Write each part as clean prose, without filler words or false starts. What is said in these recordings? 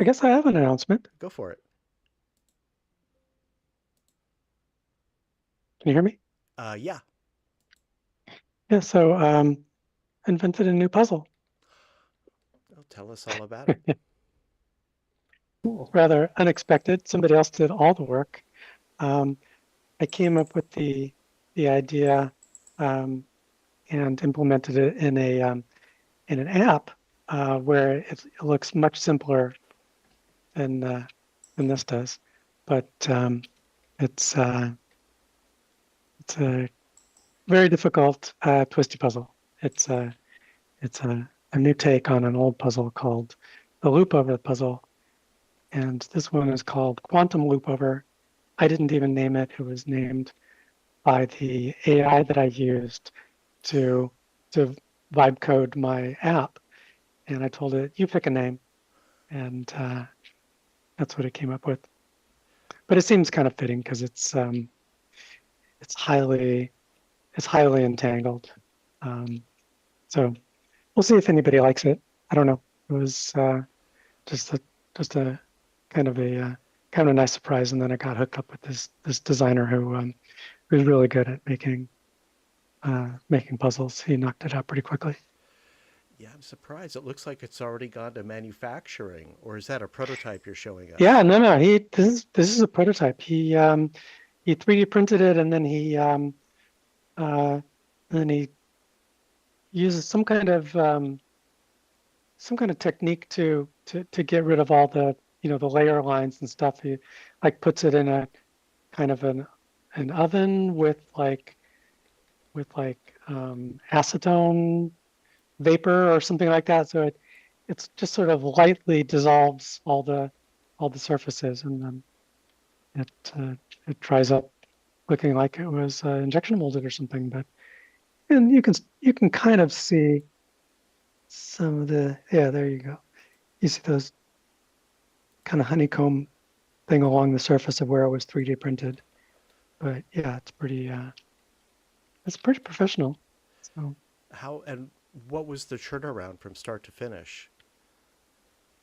I guess I have an announcement. Go for it. Can you hear me? Yeah. Yeah, so invented a new puzzle. Well, tell us all about it. Cool. Rather unexpected. Somebody else did all the work. Um, I came up with the idea um, and implemented it in an app where it looks much simpler than than this does, but it's uh, it's a very difficult twisty puzzle. It's a new take on an old puzzle called the loop over puzzle, and this one is called Quantum Loop Over. I didn't even name it. It was named by the AI that I used to to vibe code my app, and I told it, "You pick a name," and that's what it came up with. But it seems kind of fitting because it's highly it's highly entangled. Um, so we'll see if anybody likes it. I don't know. It was just a just a kind of a kind of a nice surprise, and then I got hooked up with this designer who's really good at making puzzles. He knocked it out pretty quickly. Yeah, I'm surprised. It looks like it's already gone to manufacturing, or is that a prototype you're showing Yeah, us? no. This is a prototype. He 3D printed it, and uh, then he uses some kind of technique to get rid of all the the layer lines and stuff. He like puts it in a kind of an oven with acetone vapor or something like that. So it's just sort of lightly dissolves all the surfaces, and then it it dries up looking like it was injection molded or something. But and you can kind of see some of the there you go. You see those kind of honeycomb thing along the surface of where it was 3D printed. But yeah, it's pretty professional. So How and what was the turnaround from start to finish?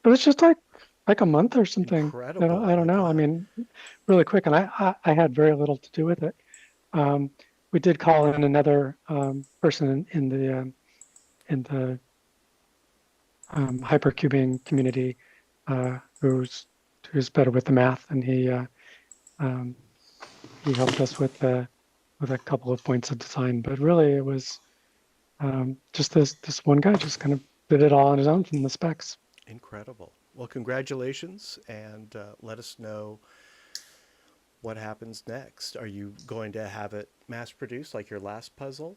it was just like a month or something. Incredible. I don't My know. I God. mean, really quick, and I had very little to do with it. Um, we did call in another person in the hypercubing community who's better with the math, and um, he helped us with a couple of points of design. But really, it was just this one guy just kind of did it all on his own from the specs. Incredible. Well, congratulations, and let us know what happens next. Are you going to have it mass produced like your last puzzle?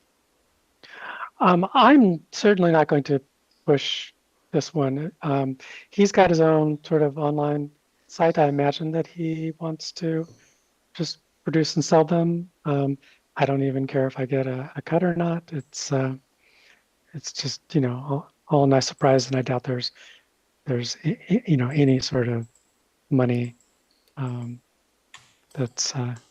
I'm certainly not going to push this one. He's got his own sort of online site. I imagine that he wants to just produce and sell them. I don't even care if I get a cut or not. It's just all a nice surprise, and I doubt there's any sort of money um, that's that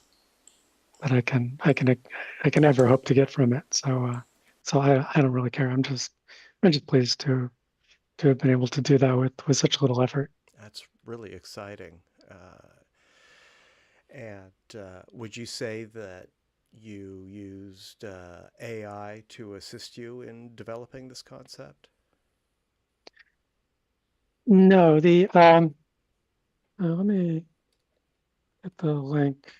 I can ever hope to get from it. So I don't really care. I'm just pleased to have been able to do that with such little effort. That's really exciting. And would you say that you used AI to assist you in developing this concept? No, the let me get the link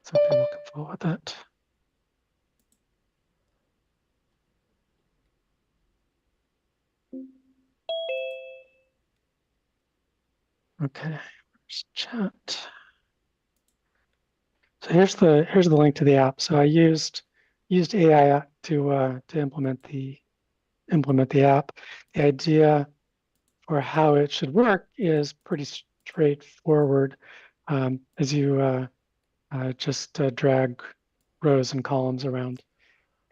so people can follow that. Okay, where's chat. So here's the link to the app. So I used AI to implement the app. The idea for how it should work is pretty straightforward. As you just drag rows and columns around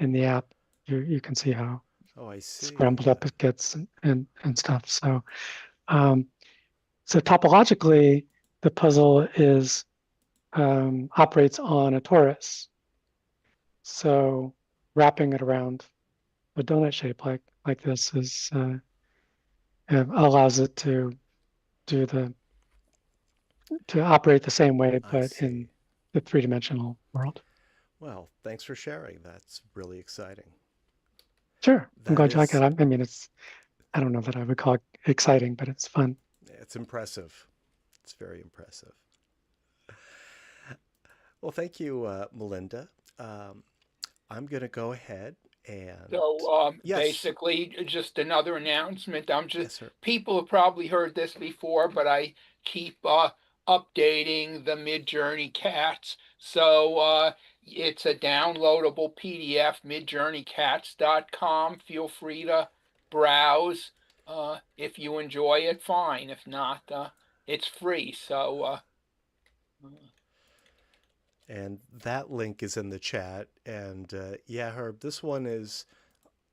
in the app, you can see how Oh, I see. scrambled up it gets and stuff. Um, so topologically, the puzzle is operates on a torus. So wrapping it around a donut shape like this allows it to do to operate the same way, I but see. in the three-dimensional world. Well, thanks for sharing. That's really exciting. Sure, I'm That glad you like it. is, I mean, I don't know that I would call it exciting, but it's fun. it's impressive. It's very impressive. Well, thank you, Melinda. Um, I'm going to go ahead and So yes, basically, just another announcement. I'm just yes, sir. people have probably heard this before, but I keep updating the Midjourney cats. So it's a downloadable PDF, midjourneycats.com. Feel free to browse. If you enjoy it, fine. If not, it's free. So And that link is in the chat. And yeah, Herb, this one is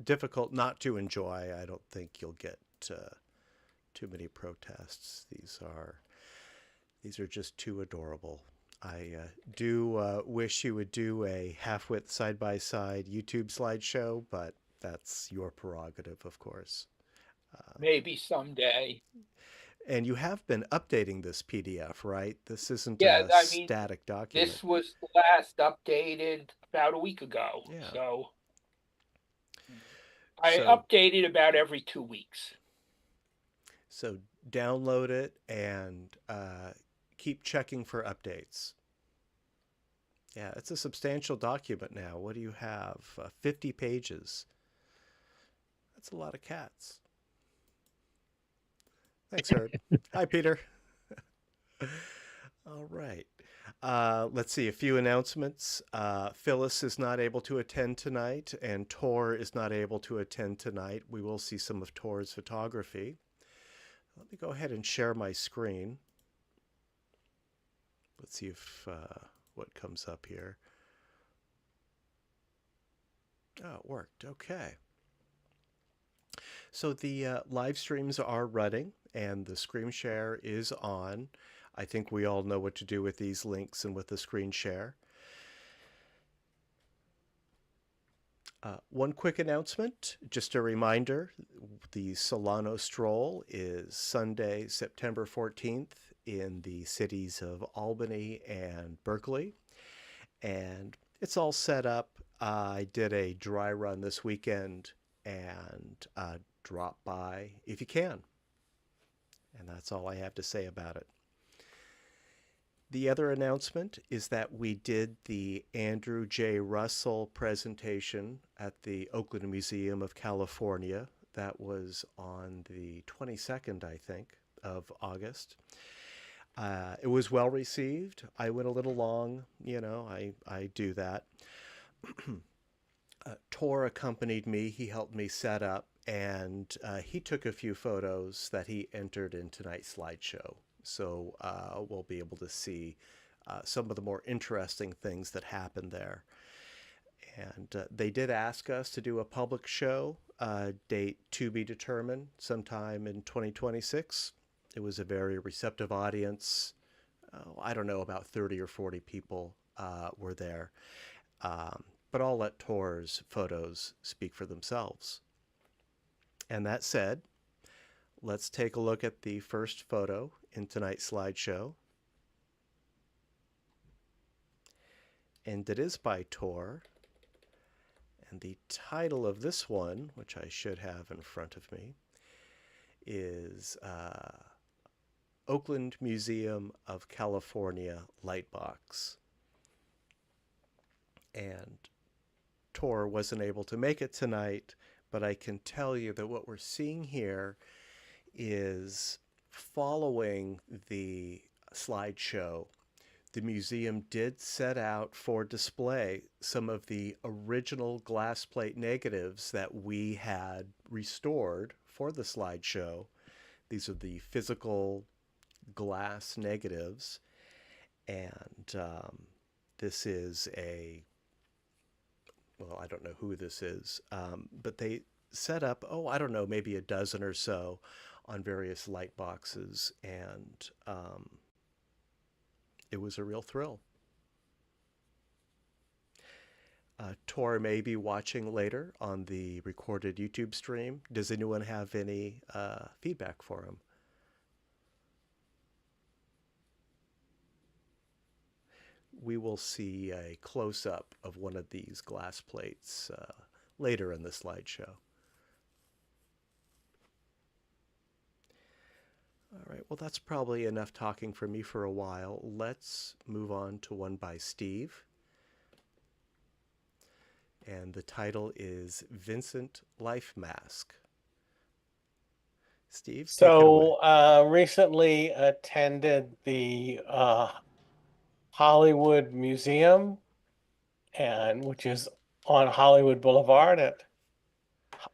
difficult not to enjoy. I don't think you'll get too many protests. These are just too adorable. I do wish you would do a half-width side-by-side YouTube slideshow, but that's your prerogative, of course. maybe someday. And you have been updating this PDF, right? This isn't Yeah, a I mean, static document. this was last updated about a week ago. Yeah. So I So update it about every 2 weeks. so download it and keep checking for updates. Yeah, it's a substantial document now. What do you have? 50 pages. That's a lot of cats. Thanks, Herb. Hi, Peter. All right. Let's see, a few announcements. Phyllis is not able to attend tonight, and Tor is not able to attend tonight. We will see some of Tor's photography. Let me go ahead and share my screen. Let's see if what comes up here. Oh, it worked. Okay. So the live streams are running and the screen share is on. I think we all know what to do with these links and with the screen share. One quick announcement, just a reminder, the Solano Stroll is Sunday, September 14th in the cities of Albany and Berkeley. And it's all set up. I did a dry run this weekend and drop by if you can. And that's all I have to say about it. The other announcement is that we did the Andrew J. Russell presentation at the Oakland Museum of California. That was on the 22nd, I think, of August. It was well received. I went a little long, I do that. Tor accompanied me. He helped me set up, and he took a few photos that he entered in tonight's slideshow. So we'll be able to see some of the more interesting things that happened there. And they did ask us to do a public show, date to be determined, sometime in 2026. It was a very receptive audience. I don't know, about 30 or 40 people were there. But I'll let Tor's photos speak for themselves. And that said, let's take a look at the first photo in tonight's slideshow. And it is by Tor. And the title of this one, which I should have in front of me, is Oakland Museum of California Lightbox. And Tor wasn't able to make it tonight, but I can tell you that what we're seeing here is following the slideshow. The museum did set out for display some of the original glass plate negatives that we had restored for the slideshow. These are the physical glass negatives, and this is well, I don't know who this is, but they set up, I don't know, maybe a dozen or so on various light boxes, and it was a real thrill. Tor may be watching later on the recorded YouTube stream. Does anyone have any feedback for him? We will see a close-up of one of these glass plates later in the slideshow. All right, well, that's probably enough talking for me for a while. Let's move on to one by Steve. And the title is Vincent Life Mask. Steve, take it away. Recently attended the Hollywood Museum, which is on Hollywood Boulevard at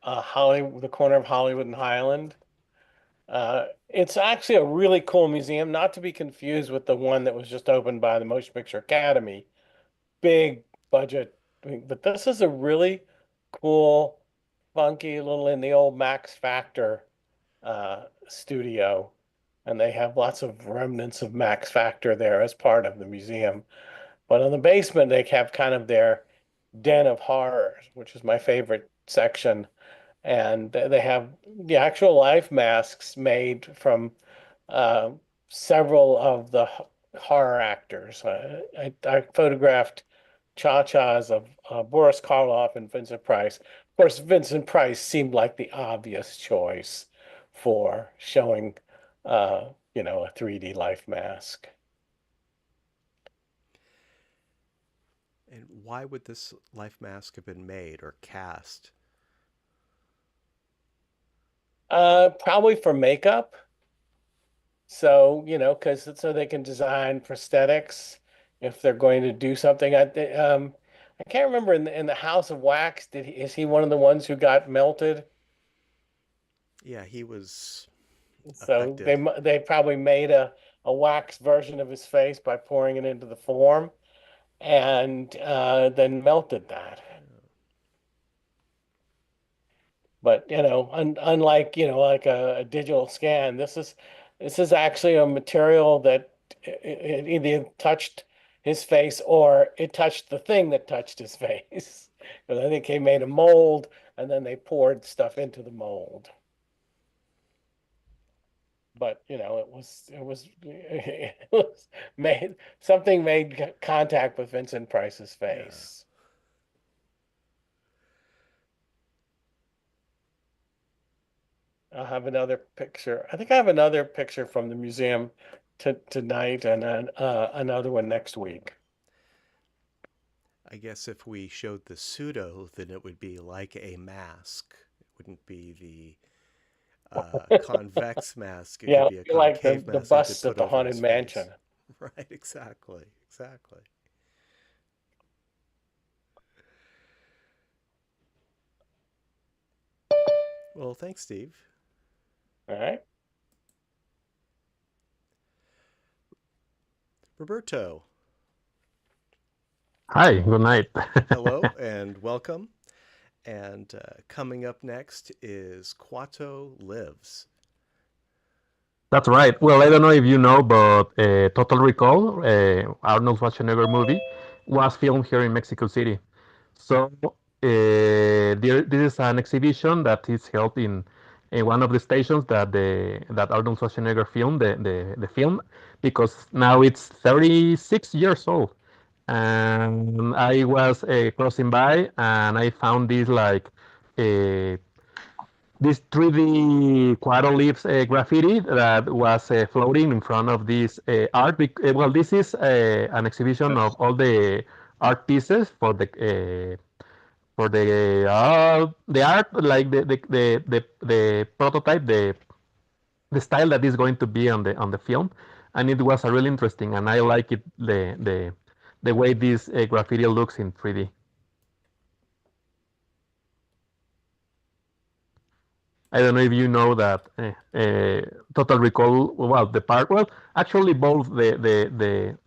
the corner of Hollywood and Highland. It's actually a really cool museum, not to be confused with the one that was just opened by the Motion Picture Academy. Big budget, but this is a really cool, funky little in the old Max Factor studio, and they have lots of remnants of Max Factor there as part of the museum. But in the basement, they have kind of their den of horrors, which is my favorite section. And they have the actual life masks made from several of the horror actors. I photographed cha-chas of Boris Karloff and Vincent Price. Of course, Vincent Price seemed like the obvious choice for showing, a 3D life mask. And why would this life mask have been made or cast? Probably for makeup. So, because so they can design prosthetics if they're going to do something. I can't remember in the House of Wax, is he one of the ones who got melted? Yeah, he was So affected. they probably made a wax version of his face by pouring it into the form and then melted that. But unlike like a digital scan, this is actually a material that it either touched his face or it touched the thing that touched his face. Because I think they made a mold and then they poured stuff into the mold. But it was made contact with Vincent Price's face. I'll have another picture. I think I have another picture from the museum tonight and then another one next week. I guess if we showed the pseudo, then it would be like a mask. It wouldn't be the convex mask. It could be a concave the mask busts they at could the put over Haunted his Mansion. face. Right, exactly. Well, thanks, Steve. All right. Roberto. Hi, good night. Hello and welcome. And coming up next is Quato Lives. That's right. Well, I don't know if you know, but Total Recall, Arnold Schwarzenegger movie, was filmed here in Mexico City. So this is an exhibition that is held in one of the stations that Arnold Schwarzenegger filmed the film, because now it's 36 years old. And I was crossing by and I found this this 3D Quadroleafs graffiti that was floating in front of this art. Well, this is an exhibition of all the art pieces for the art, like the prototype, the style that is going to be on the film, and it was a really interesting, and I like it the way this graffiti looks in 3D. I don't know if you know that Total Recall. Well, actually both the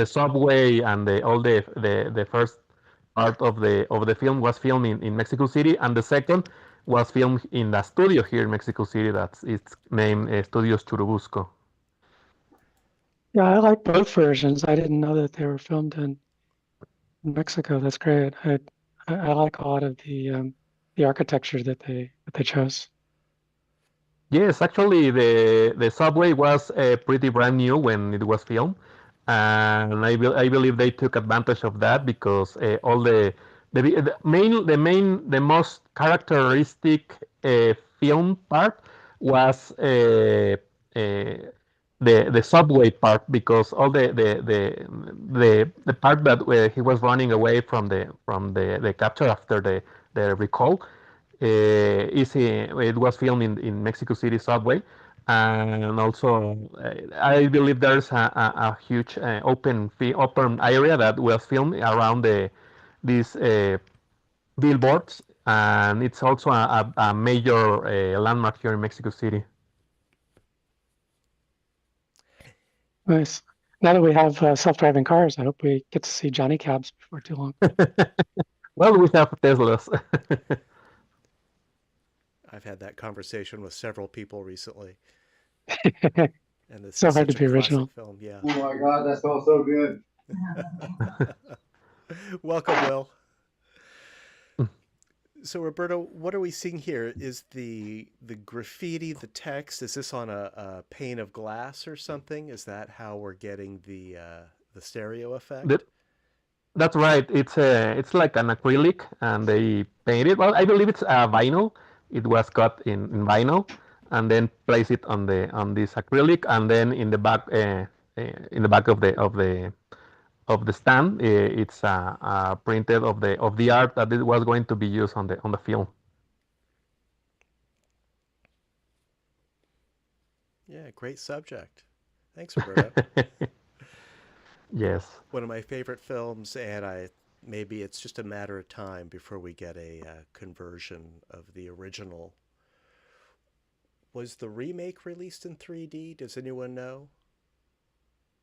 subway and all the first part of the film was filmed in Mexico City, and the second was filmed in the studio here in Mexico City. That's its named Studios Churubusco. Yeah, I like both versions. I didn't know that they were filmed in Mexico, that's great. I like a lot of the architecture that they chose. Yes, actually, the subway was pretty brand new when it was filmed, and I believe they took advantage of that because all the most characteristic film part was the subway part because all the part that where he was running away from the capture after the recall it was filmed in Mexico City subway, and also I believe there's a huge open area that was filmed around these billboards, and it's also a major landmark here in Mexico City. Nice. Now that we have self-driving cars, I hope we get to see Johnny Cabs before too long. Well, we have Teslas. I've had that conversation with several people recently. And this So is hard such to be a classic original. film. Yeah. Oh my God, that smells so good. Welcome, Will. So, Roberto, what are we seeing here? Is the graffiti, the text, is this on a pane of glass or something? Is that how we're getting the stereo effect? That's right. It's like an acrylic, and they painted. Well, I believe it's a vinyl. It was cut in vinyl, and then place it on this acrylic, and then in the back of the stand, it's printed of the art that it was going to be used on the film. Yeah, great subject. Thanks, Roberto. Yes. One of my favorite films, and maybe it's just a matter of time before we get a conversion of the original. Was the remake released in 3D? Does anyone know?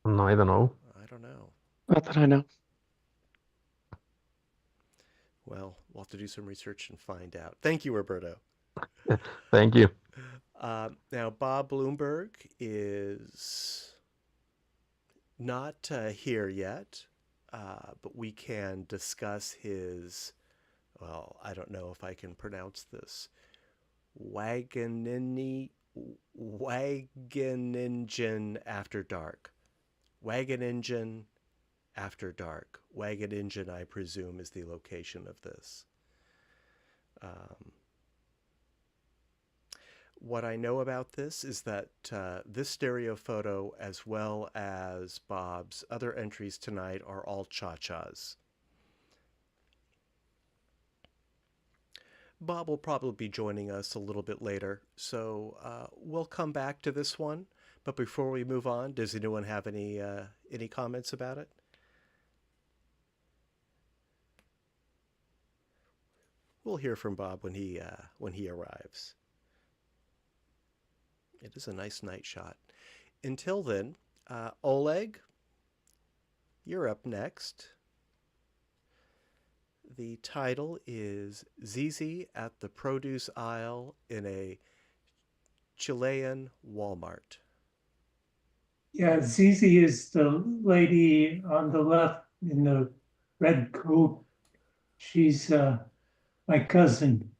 No, I don't know. I don't know. Not that I know. Well, we'll have to do some research and find out. Thank you, Roberto. Thank you. Now, Bob Bloomberg is not here yet, but we can discuss his, well, I don't know if I can pronounce this, Wagon Engine After Dark. Wagon Engine After Dark. Wagon Engine, I presume, is the location of this. What I know about this is that this stereo photo, as well as Bob's other entries tonight, are all cha-chas. Bob will probably be joining us a little bit later, so we'll come back to this one. But before we move on, does anyone have any comments about it? We'll hear from Bob when he arrives. It is a nice night shot. Until then, Oleg, you're up next. The title is Zizi at the produce aisle in a Chilean Walmart. Yeah, Zizi is the lady on the left in the red coat. She's my cousin.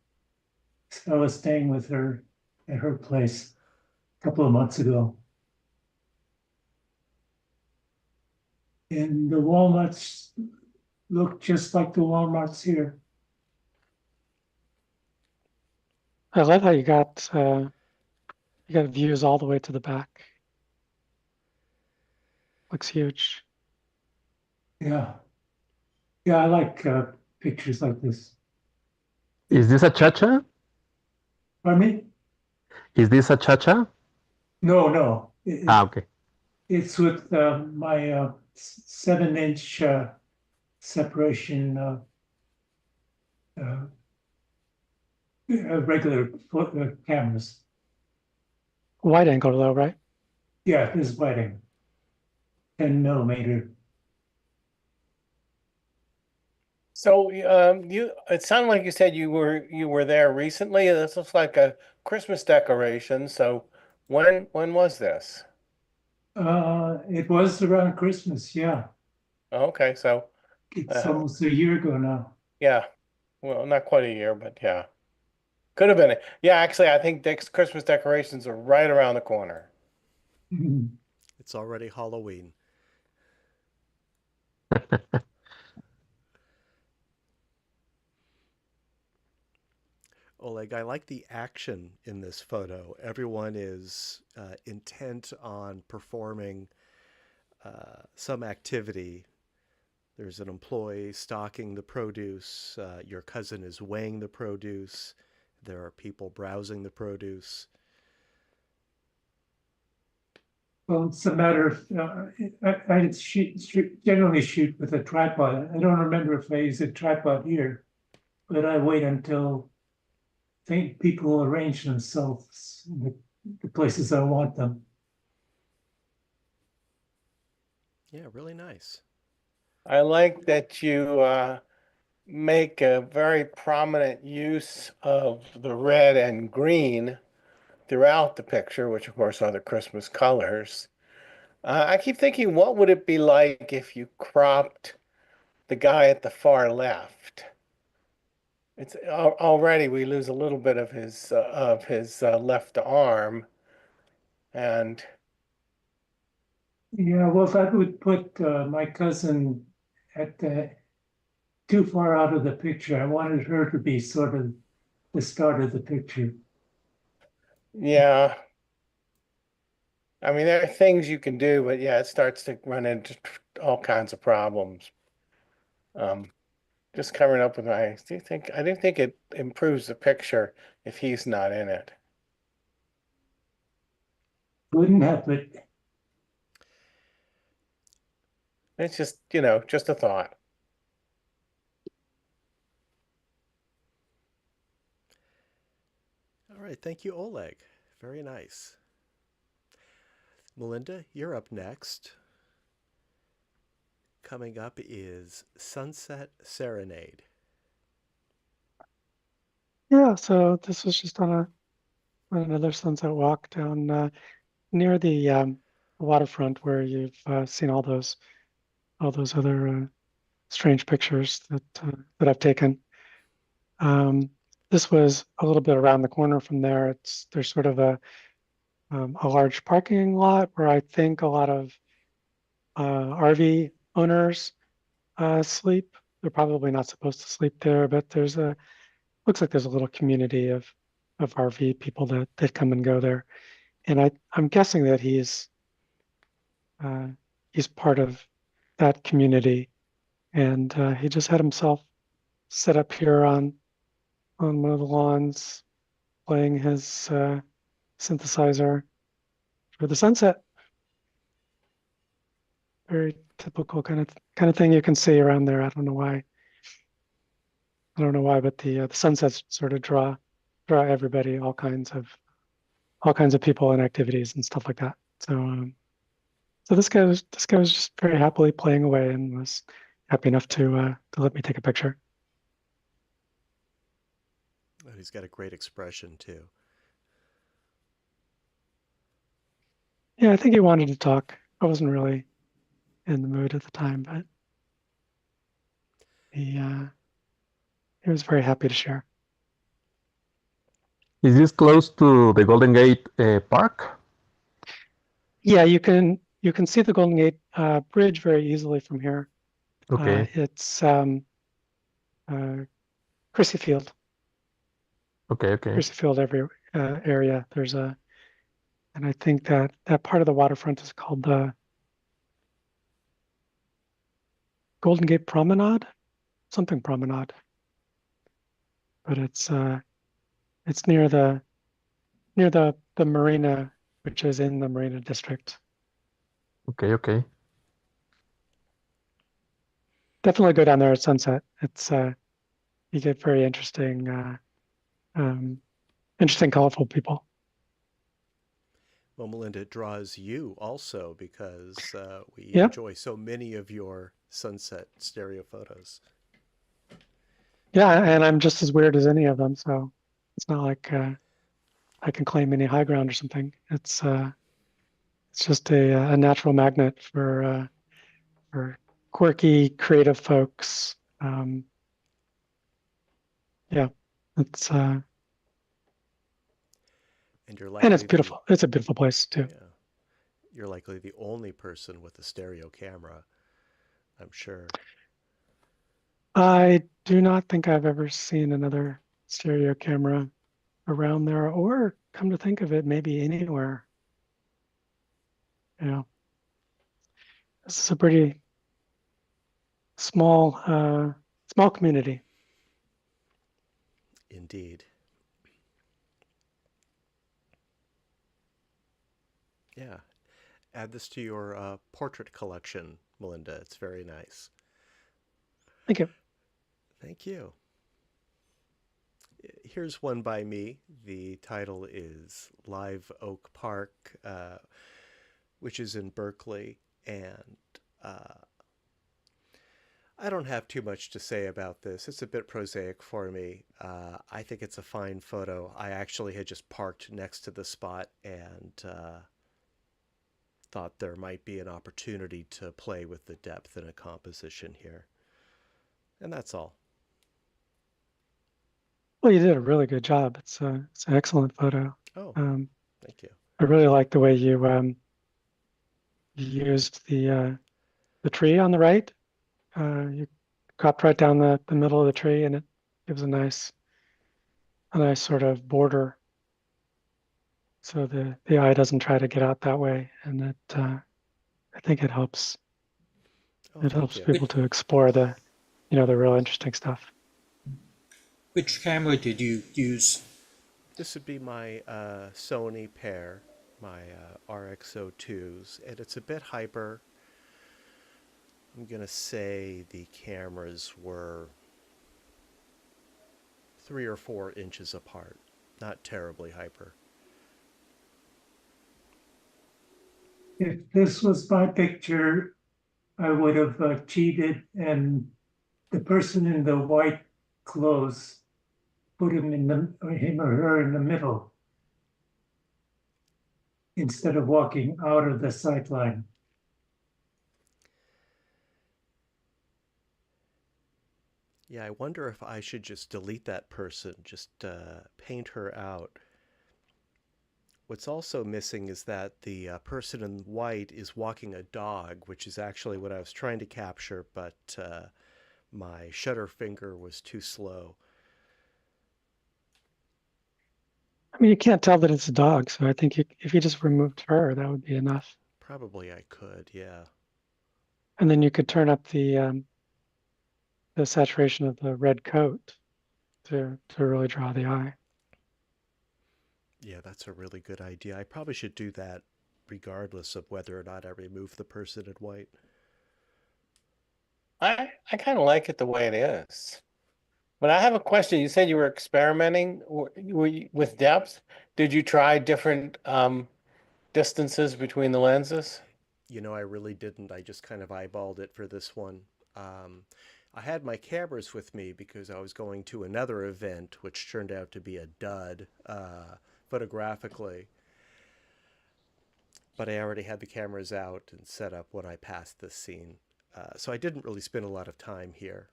So I was staying with her at her place a couple of months ago. And the Walmarts look just like the Walmarts here. I love how you got views all the way to the back. Looks huge. Yeah. Yeah, I like pictures like this. Is this a cha-cha? Pardon me? Is this a cha-cha? No. Okay. It's with my 7-inch separation regular cameras. Wide angle though, right? Yeah, this is wide angle. 10 millimeter. So it sounded like you said you were there recently. This looks like a Christmas decoration. So when was this? It was around Christmas, yeah. Okay, so It's almost a year ago now. Yeah. Well, not quite a year, but yeah. Could have been. Yeah, actually, I think Dick's Christmas decorations are right around the corner. Mhm. It's already Halloween. Oleg, I like the action in this photo. Everyone is intent on performing some activity. There's an employee stocking the produce. Your cousin is weighing the produce. There are people browsing the produce. Well, it's a matter of, I generally shoot with a tripod. I don't remember if I use a tripod here, but I wait until people arrange themselves in the places I want them. Yeah, really nice. I like that you make a very prominent use of the red and green throughout the picture, which of course are the Christmas colors. I keep thinking, what would it be like if you cropped the guy at the far left? It's already we lose a little bit of his left arm, and Yeah, well, that would put my cousin at too far out of the picture. I wanted her to be sort of the start of the picture. yeah, I mean there are things you can do, but yeah, it starts to run into all kinds of problems. Um, just covering up with my, I do think it improves the picture if he's not in it. Wouldn't have it. It's just, just a thought. All right, thank you, Oleg. Very nice. Melinda, you're up next. Coming up is Sunset Serenade. Yeah, so this was just on another sunset walk down near the waterfront where you've seen all those other strange pictures that I've taken. This was a little bit around the corner from there. There's sort of a large parking lot where I think a lot of RV owners sleep. They're probably not supposed to sleep there, but looks like there's a little community of RV people that come and go there. And I'm guessing that he's part of that community, and he just had himself set up here on one of the lawns, playing his synthesizer for the sunset. Very typical kind of thing you can see around there. I don't know why. But the sunsets sort of draw everybody, all kinds of people and activities and stuff like that. So this guy was just very happily playing away and was happy enough to let me take a picture. Oh, he's got a great expression too. Yeah, I think he wanted to talk. I wasn't really in the mood at the time, but he was very happy to share. Is this close to the Golden Gate Park? Yeah, you can see the Golden Gate Bridge very easily from here. Okay. It's Chrissy Field. Okay. Chrissy Field area. And I think that part of the waterfront is called the Golden Gate Promenade, something Promenade. But it's near the marina, which is in the Marina District. Okay. Definitely go down there at sunset. It's you get very interesting, colorful people. Well, Melinda, it draws you also because we Yep. enjoy so many of your sunset stereo photos. Yeah, and I'm just as weird as any of them, so it's not like I can claim any high ground or something. It's just a natural magnet for quirky, creative folks. Yeah, it's And you're likely and it's beautiful. It's a beautiful place too. Yeah, you're likely the only person with a stereo camera, I'm sure. I do not think I've ever seen another stereo camera around there, or come to think of it, maybe anywhere. You know, this is a pretty small community. Indeed. Yeah. Add this to your portrait collection, Melinda. It's very nice. Thank you. Thank you. Here's one by me. The title is Live Oak Park, which is in Berkeley. And I don't have too much to say about this. It's a bit prosaic for me. I think it's a fine photo. I actually had just parked next to the spot and thought there might be an opportunity to play with the depth in a composition here. And that's all. Well, you did a really good job. It's an excellent photo. Oh, thank you. I really like the way you used the tree on the right. You cropped right down the middle of the tree, and it gives a nice sort of border, so the eye doesn't try to get out that way, and it I think it helps. Oh, It thank helps you. people to explore the the real interesting stuff. Which camera did you use? This would be my Sony pair, my RX02s, and it's a bit hyper. I'm going to say the cameras were 3 or 4 inches apart, not terribly hyper. If this was my picture, I would have cheated, and the person in the white clothes put him or her in the middle instead of walking out of the sight line. Yeah, I wonder if I should just delete that person, just paint her out. What's also missing is that the person in white is walking a dog, which is actually what I was trying to capture, but my shutter finger was too slow. I mean, you can't tell that it's a dog, so I think if you just removed her, that would be enough. Probably I could, yeah. And then you could turn up the saturation of the red coat to really draw the eye. Yeah, that's a really good idea. I probably should do that regardless of whether or not I remove the person in white. I kind of like it the way it is. But I have a question. You said you were experimenting with depth. Did you try different distances between the lenses? You know, I really didn't. I just kind of eyeballed it for this one. I had my cameras with me because I was going to another event, which turned out to be a dud photographically. But I already had the cameras out and set up when I passed this scene. So I didn't really spend a lot of time here.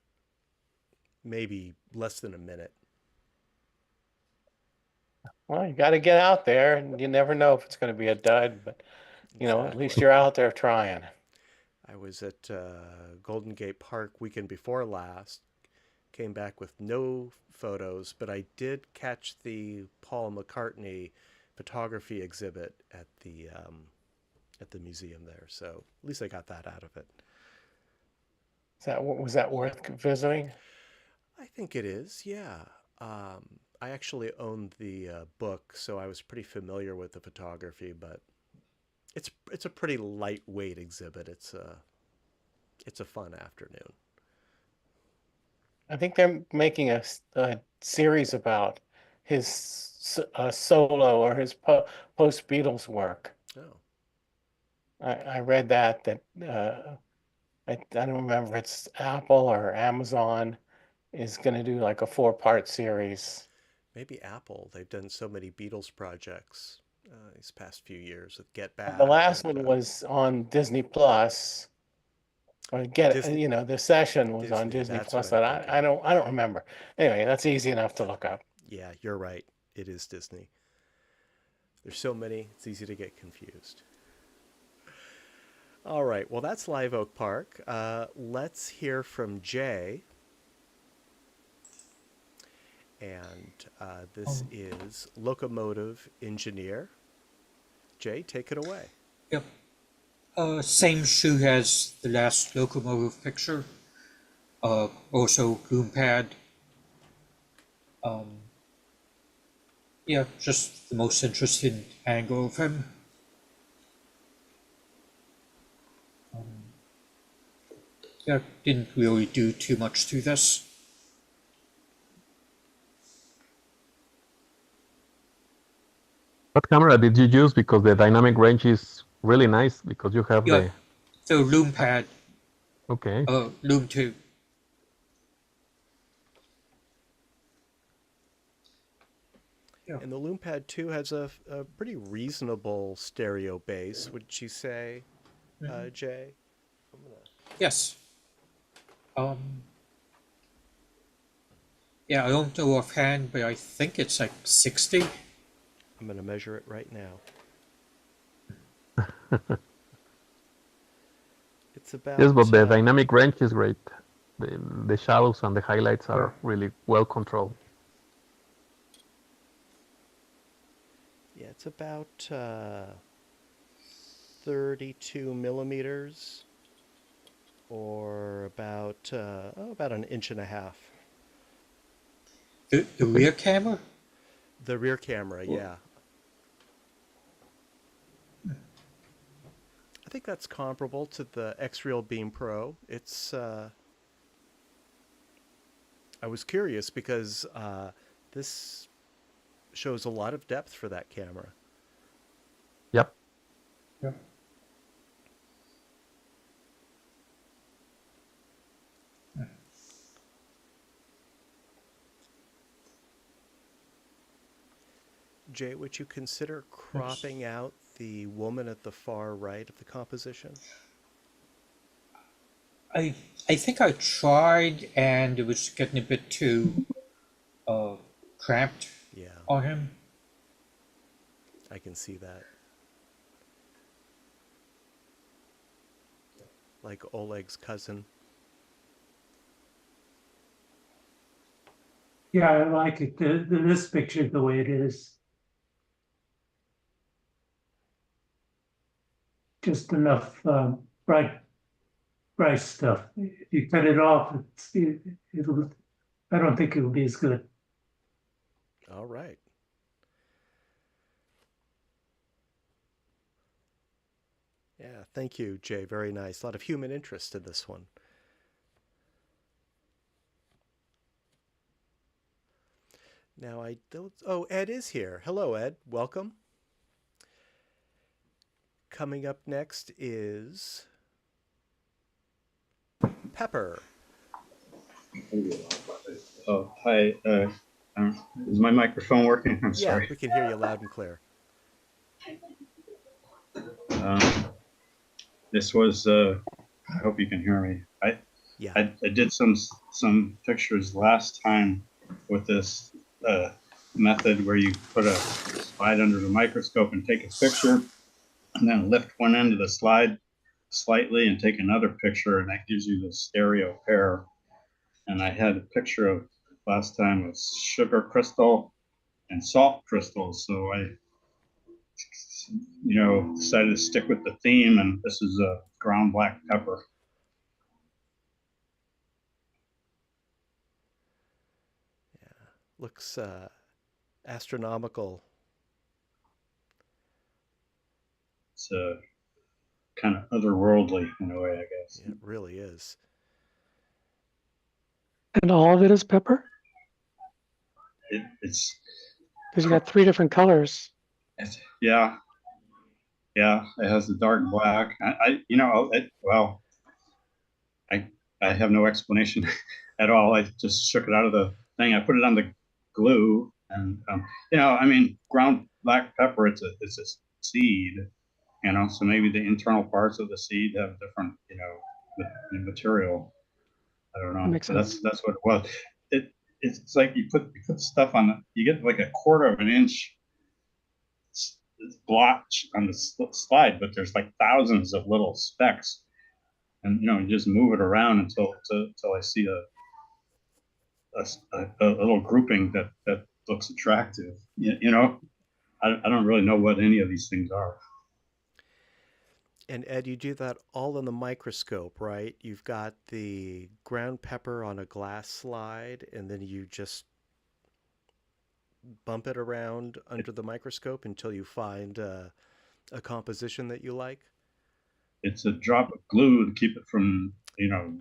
Maybe less than a minute. Well, you got to get out there, and you never know if it's going to be a dud, but at least you're out there trying. I was at Golden Gate Park weekend before last. Came back with no photos, but I did catch the Paul McCartney photography exhibit at the museum there. So at least I got that out of it. Was that worth visiting? I think it is, yeah. I actually owned the book, so I was pretty familiar with the photography, but it's a pretty lightweight exhibit. It's a fun afternoon. I think they're making a series about his solo or his post Beatles work. Oh, I read that I don't remember if it's Apple or Amazon is going to do like a 4-part series. maybe Apple. They've done so many Beatles projects these past few years with Get Back. The last one was on Disney Plus, Again, Disney- you know, the session was on Disney, Disney that's Plus, what I'm and I don't remember. Anyway, that's easy enough to look up. Yeah, you're right. It is Disney. There's so many, it's easy to get confused. All right, well, that's Live Oak Park. Let's hear from Jay. And this is Locomotive Engineer. Jay, take it away. Yep. Same shoe as the last locomotive picture. Also loom pad. Yeah, just the most interesting angle of him. Yeah, didn't really do too much to this. What camera did you use? Because the dynamic range is really nice because you have Yeah, the loom pad, okay. loom 2. Yeah. And the LoomPad 2 has a pretty reasonable stereo base, would you say, Jay? Yes. Yeah, I don't know offhand, but I think it's like 60. I'm going to measure it right now. It's about... Yes, but the dynamic range is great. The shadows and the highlights are really well controlled. Yeah, it's about 32 millimeters, or about an inch and a half. The rear camera? The rear camera, yeah. I think that's comparable to the X-Real Beam Pro. It's I was curious because this shows a lot of depth for that camera. Yep. Yeah. Jay, would you consider cropping out the woman at the far right of the composition? I think I tried, and it was getting a bit too cramped on him. I can see that. Like Oleg's cousin. Yeah, I like it. This picture the way it is. Just enough bright stuff. If you cut it off, it'll. I don't think it'll be as good. All right. Yeah, thank you, Jay. Very nice. A lot of human interest in this one. Now I don't... Oh, Ed is here. Hello, Ed. Welcome. Coming up next is Pepper. Oh, hi. Is my microphone working? I'm sorry. Yeah, we can hear you loud and clear. This was, I hope you can hear me. I did some pictures last time with this method where you put a slide under the microscope and take a picture and then lift one end of the slide slightly and take another picture, and that gives you the stereo pair. And I had a picture of last time with sugar crystal and salt crystals. So I, decided to stick with the theme, and this is a ground black pepper. Yeah, looks astronomical. It's kind of otherworldly in a way, I guess. Yeah, it really is. And all of it is pepper? It's because you got 3 different colors. Yeah, it has the dark black. I have no explanation at all. I just shook it out of the thing. I put it on the glue, and ground black pepper. It's a seed, so maybe the internal parts of the seed have different the material. I don't know. That makes sense. That's what it was. It's like you put stuff on. You get like a quarter of an inch blotch on the slide, but there's like thousands of little specks, and you just move it around until I see a little grouping that looks attractive. I don't really know what any of these things are. And Ed, you do that all in the microscope, right? You've got the ground pepper on a glass slide, and then you just bump it around under the microscope until you find a composition that you like. It's a drop of glue to keep it from, to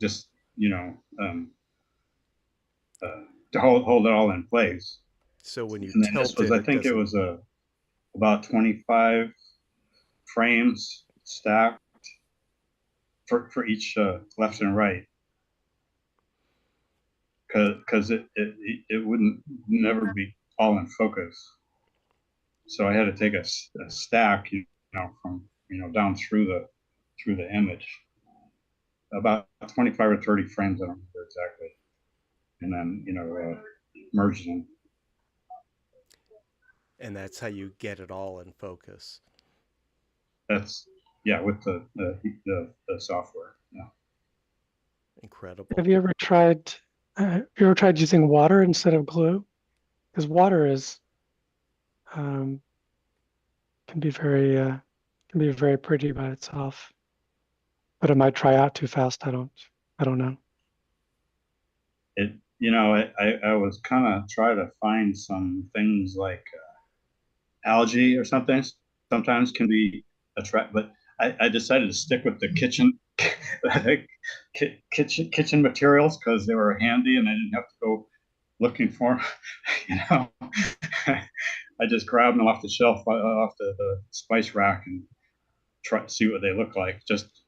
hold it all in place. So when you and then tilt this was, it, I think it was about 25 frames stacked for each left and right, because it wouldn't never be all in focus. So I had to take a stack, from down through the image, about 25 or 30 frames, I don't remember exactly, and then merge them. And that's how you get it all in focus. That's with the software. Yeah. Incredible. Have you ever tried using water instead of glue? Because water is can be very pretty by itself, but it might dry out too fast. I don't know. I was kind of trying to find some things like algae or something. Sometimes can be but I decided to stick with the kitchen kitchen materials because they were handy and I didn't have to go looking for them. I just grabbed them off the shelf, off the spice rack, and try to see what they look like.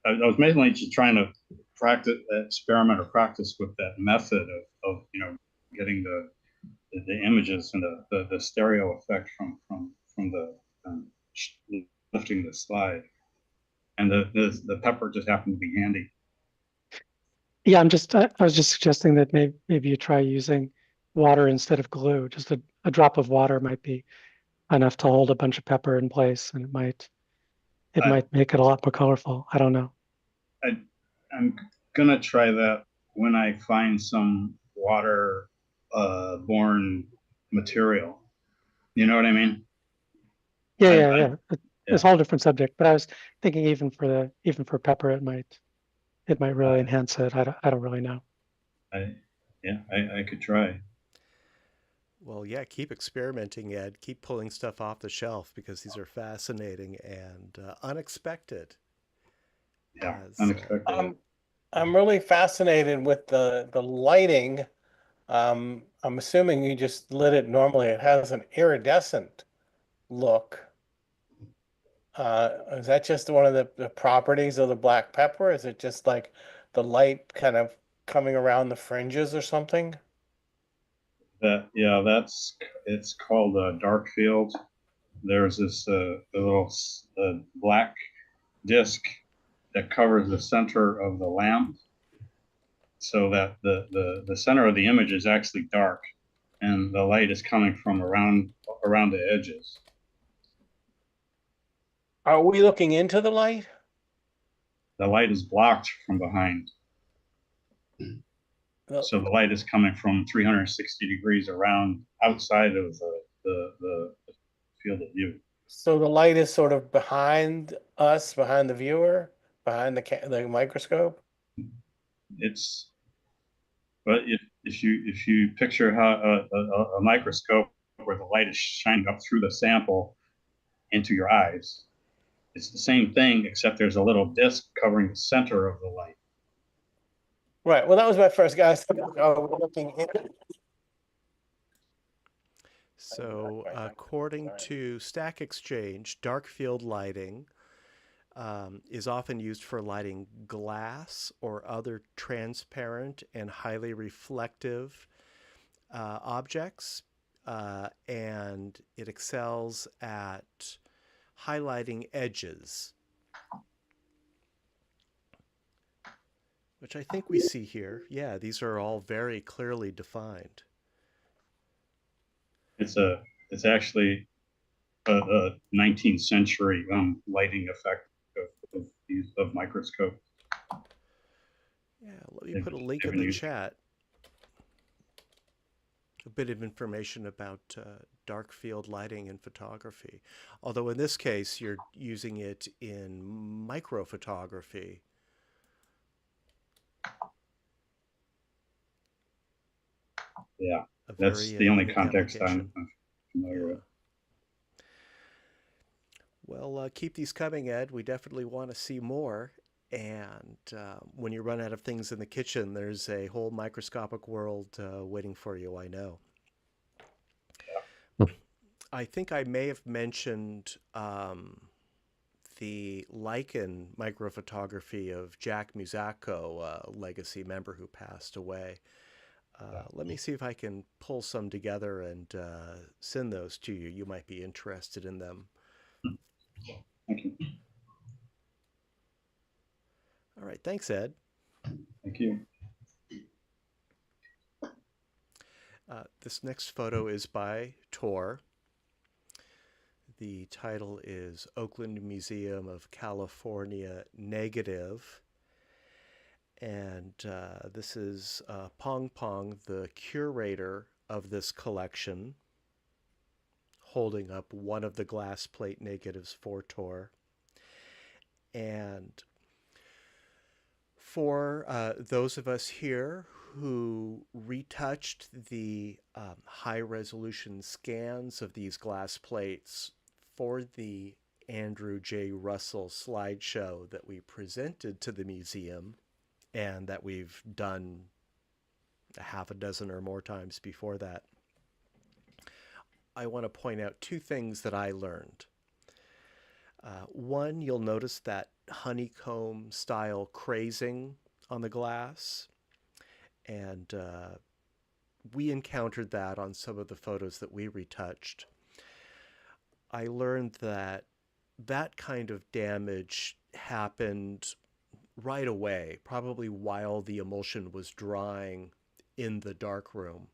I was mainly just trying to experiment or practice with that method of getting the images and the stereo effect from the lifting the slide, and the pepper just happened to be handy. Yeah, I was just suggesting that maybe you try using water instead of glue. Just a drop of water might be enough to hold a bunch of pepper in place, and it might make it a lot more colorful. I don't know. I'm gonna try that when I find some water borne material. You know what I mean? Yeah. It's a whole different subject, but I was thinking even for pepper, it might really enhance it. I don't really know. I could try. Well, yeah, keep experimenting, Ed. Keep pulling stuff off the shelf because these are fascinating and unexpected. Yeah, unexpected. I'm really fascinated with the lighting. I'm assuming you just lit it normally. It has an iridescent look. Is that just one of the properties of the black pepper? Is it just like the light kind of coming around the fringes or something? It's called a dark field. There's this little black disc that covers the center of the lamp, so that the center of the image is actually dark, and the light is coming from around the edges. Are we looking into the light? The light is blocked from behind. So the light is coming from 360 degrees around outside of the field of view. So the light is sort of behind us, behind the viewer, behind the microscope. But if you picture how a microscope where the light is shining up through the sample into your eyes, it's the same thing, except there's a little disc covering the center of the light. Right. Well, that was my first guess. We're looking in. So, according to Stack Exchange, dark field lighting is often used for lighting glass or other transparent and highly reflective objects, and it excels at highlighting edges. which I think we see here. Yeah, these are all very clearly defined. It's actually a 19th century lighting effect of microscope. Yeah, let me put a link in the chat. A bit of information about dark field lighting in photography. Although in this case, you're using it in microphotography. Yeah, that's the only context I'm familiar with. Well, keep these coming, Ed. We definitely want to see more. And when you run out of things in the kitchen, there's a whole microscopic world waiting for you, I know. Yeah. I think I may have mentioned the lichen microphotography of Jack Musacco, a legacy member who passed away. Let me see if I can pull some together and send those to you. You might be interested in them. Thank you. All right. Thanks, Ed. Thank you. This next photo is by Tor. The title is Oakland Museum of California Negative. And this is Pong Pong, the curator of this collection, holding up one of the glass plate negatives for Tor. And for those of us here who retouched the high-resolution scans of these glass plates for the Andrew J. Russell slideshow that we presented to the museum, and that we've done a half a dozen or more times before that, I want to point out two things that I learned. One, you'll notice that honeycomb style crazing on the glass, and we encountered that on some of the photos that we retouched. I learned that that kind of damage happened right away, probably while the emulsion was drying in the darkroom.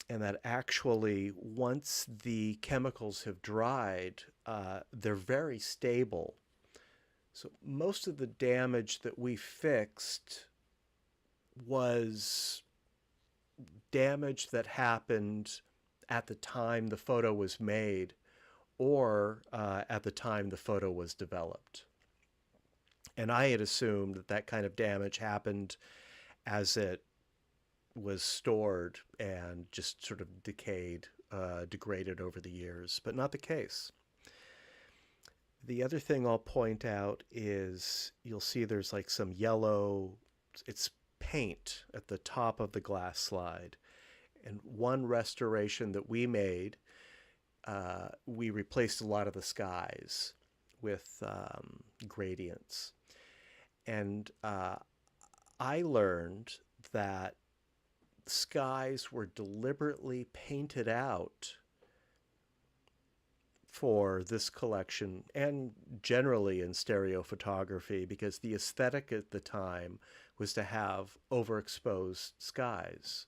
And that actually, once the chemicals have dried, they're very stable. So most of the damage that we fixed was damage that happened at the time the photo was made, or at the time the photo was developed. And I had assumed that that kind of damage happened as it was stored and just sort of degraded over the years, but not the case. The other thing I'll point out is you'll see there's like some yellow, it's paint at the top of the glass slide. And one restoration that we made, we replaced a lot of the skies with gradients. And I learned that skies were deliberately painted out for this collection and generally in stereophotography because the aesthetic at the time was to have overexposed skies.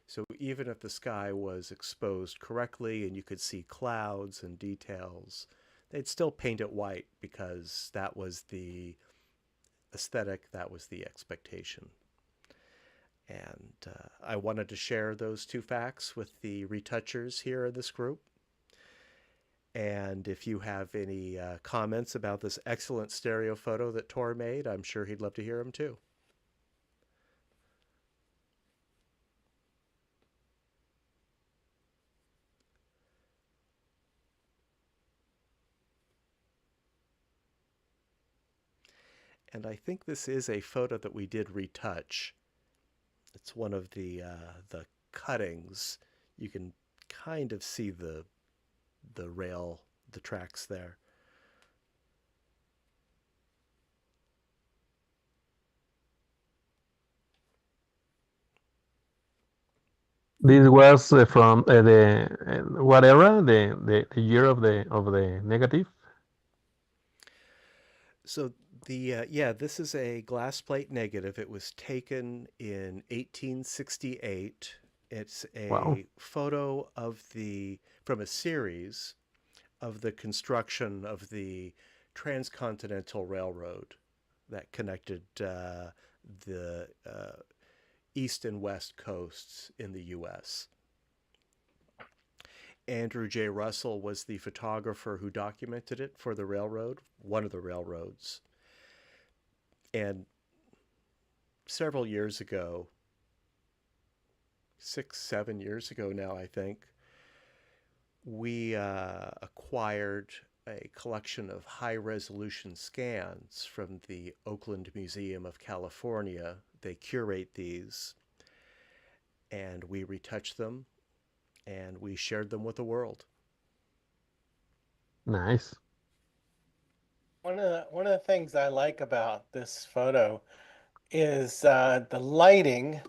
So even if the sky was exposed correctly and you could see clouds and details, they'd still paint it white because that was the aesthetic, that was the expectation. And I wanted to share those two facts with the retouchers here in this group. And if you have any comments about this excellent stereo photo that Tor made, I'm sure he'd love to hear them too. And I think this is a photo that we did retouch. It's one of the cuttings. You can kind of see the rail, the tracks there. This was from what era? The year of the negative. So Yeah, this is a glass plate negative. It was taken in 1868. It's Wow. a photo of from a series of the construction of the Transcontinental Railroad that connected the east and west coasts in the U.S. Andrew J. Russell was the photographer who documented it for the railroad, one of the railroads. And several years ago, 6-7 years ago now, I think, we acquired a collection of high-resolution scans from the Oakland Museum of California. They curate these, and we retouched them, and we shared them with the world. Nice. One of the things I like about this photo is the lighting,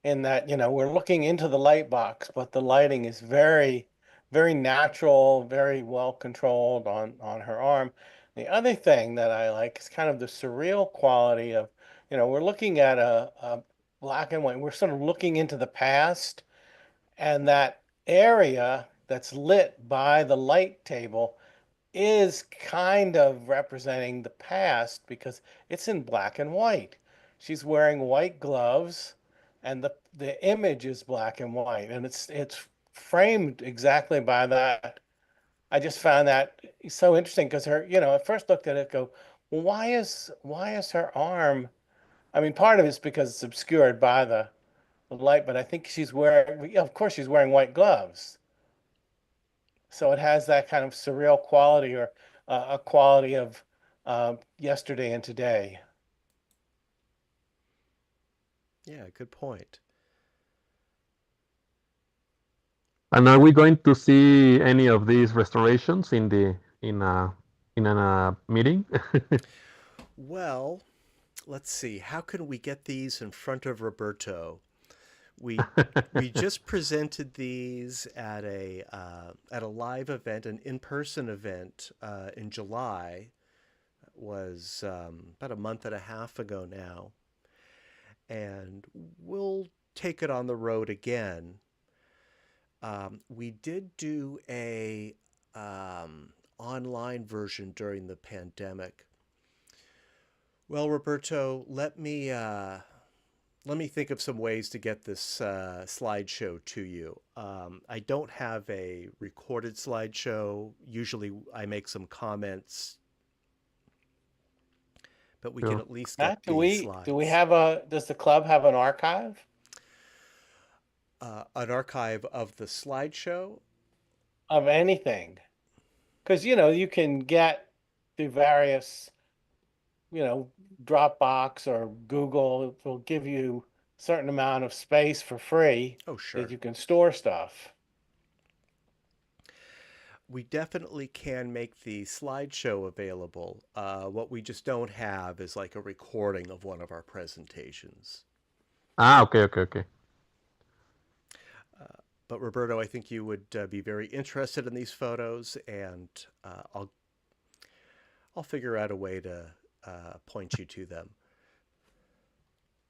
in that, you know, we're looking into the light box, but the lighting is very, very natural, very well controlled on her arm. The other thing that I like is kind of the surreal quality of, you know, we're looking at a black and white, we're sort of looking into the past, and that area that's lit by the light table is kind of representing the past because it's in black and white. She's wearing white gloves, and the image is black and white, and it's framed exactly by that. I just found that so interesting because her, you know, I first looked at it, go, well, why is her arm? I mean, part of it's because it's obscured by the light, but I think she's wearing, yeah, of course, she's wearing white gloves. So it has that kind of surreal quality, or a quality of yesterday and today. Yeah, good point. And are we going to see any of these restorations in a meeting? Well, let's see. How can we get these in front of Roberto? We just presented these at a live event, an in-person event in July. It was about a month and a half ago now, and we'll take it on the road again. We did do a online version during the pandemic. Well, Roberto, let me think of some ways to get this slideshow to you. I don't have a recorded slideshow. Usually I make some comments, but we can at least get these slides. Does the club have an archive? An archive of the slideshow? Of anything. Because, you know, you can get the various, you know, Dropbox or Google will give you a certain amount of space for free. Oh, sure. That you can store stuff. We definitely can make the slideshow available. What we just don't have is like a recording of one of our presentations. Okay. But Roberto, I think you would be very interested in these photos, and I'll figure out a way to point you to them.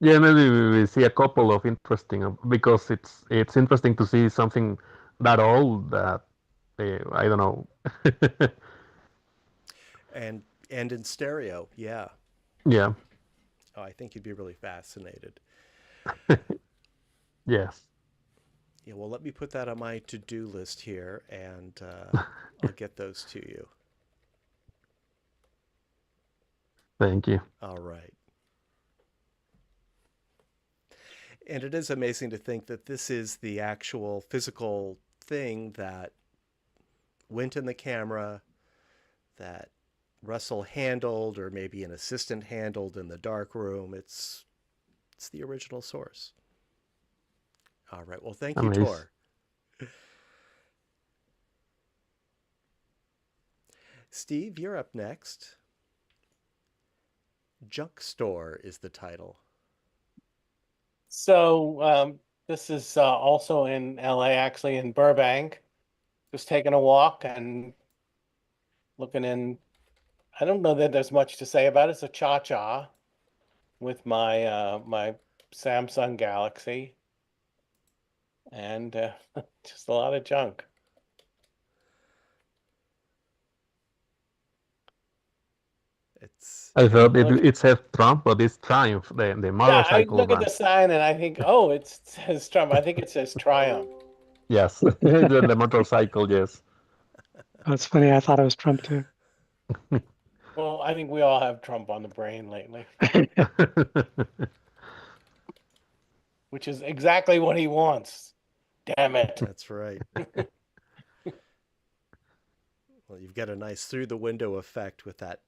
Yeah, maybe we see a couple of interesting, because it's interesting to see something that old that I don't know. and in stereo, yeah. Yeah. Oh, I think you'd be really fascinated. Yes. Yeah, well, let me put that on my to-do list here, and I'll get those to you. Thank you. All right. And it is amazing to think that this is the actual physical thing that went in the camera, that Russell handled, or maybe an assistant handled in the dark room. It's the original source. All right. Well, thank you, Tor. Steve, you're up next. Junk Store is the title. So this is also in LA, actually in Burbank. Just taking a walk and looking in I don't know that there's much to say about it. It's a cha-cha with my my Samsung Galaxy, and just a lot of junk. I thought it says Trump, but it's Triumph, the motorcycle. Yeah, I look at the sign and I think, oh, it says Trump. I think it says Triumph. Yes, the motorcycle, yes. That's funny. I thought it was Trump too. Well, I think we all have Trump on the brain lately. Which is exactly what he wants. Damn it. That's right. Well, you've got a nice through the window effect with that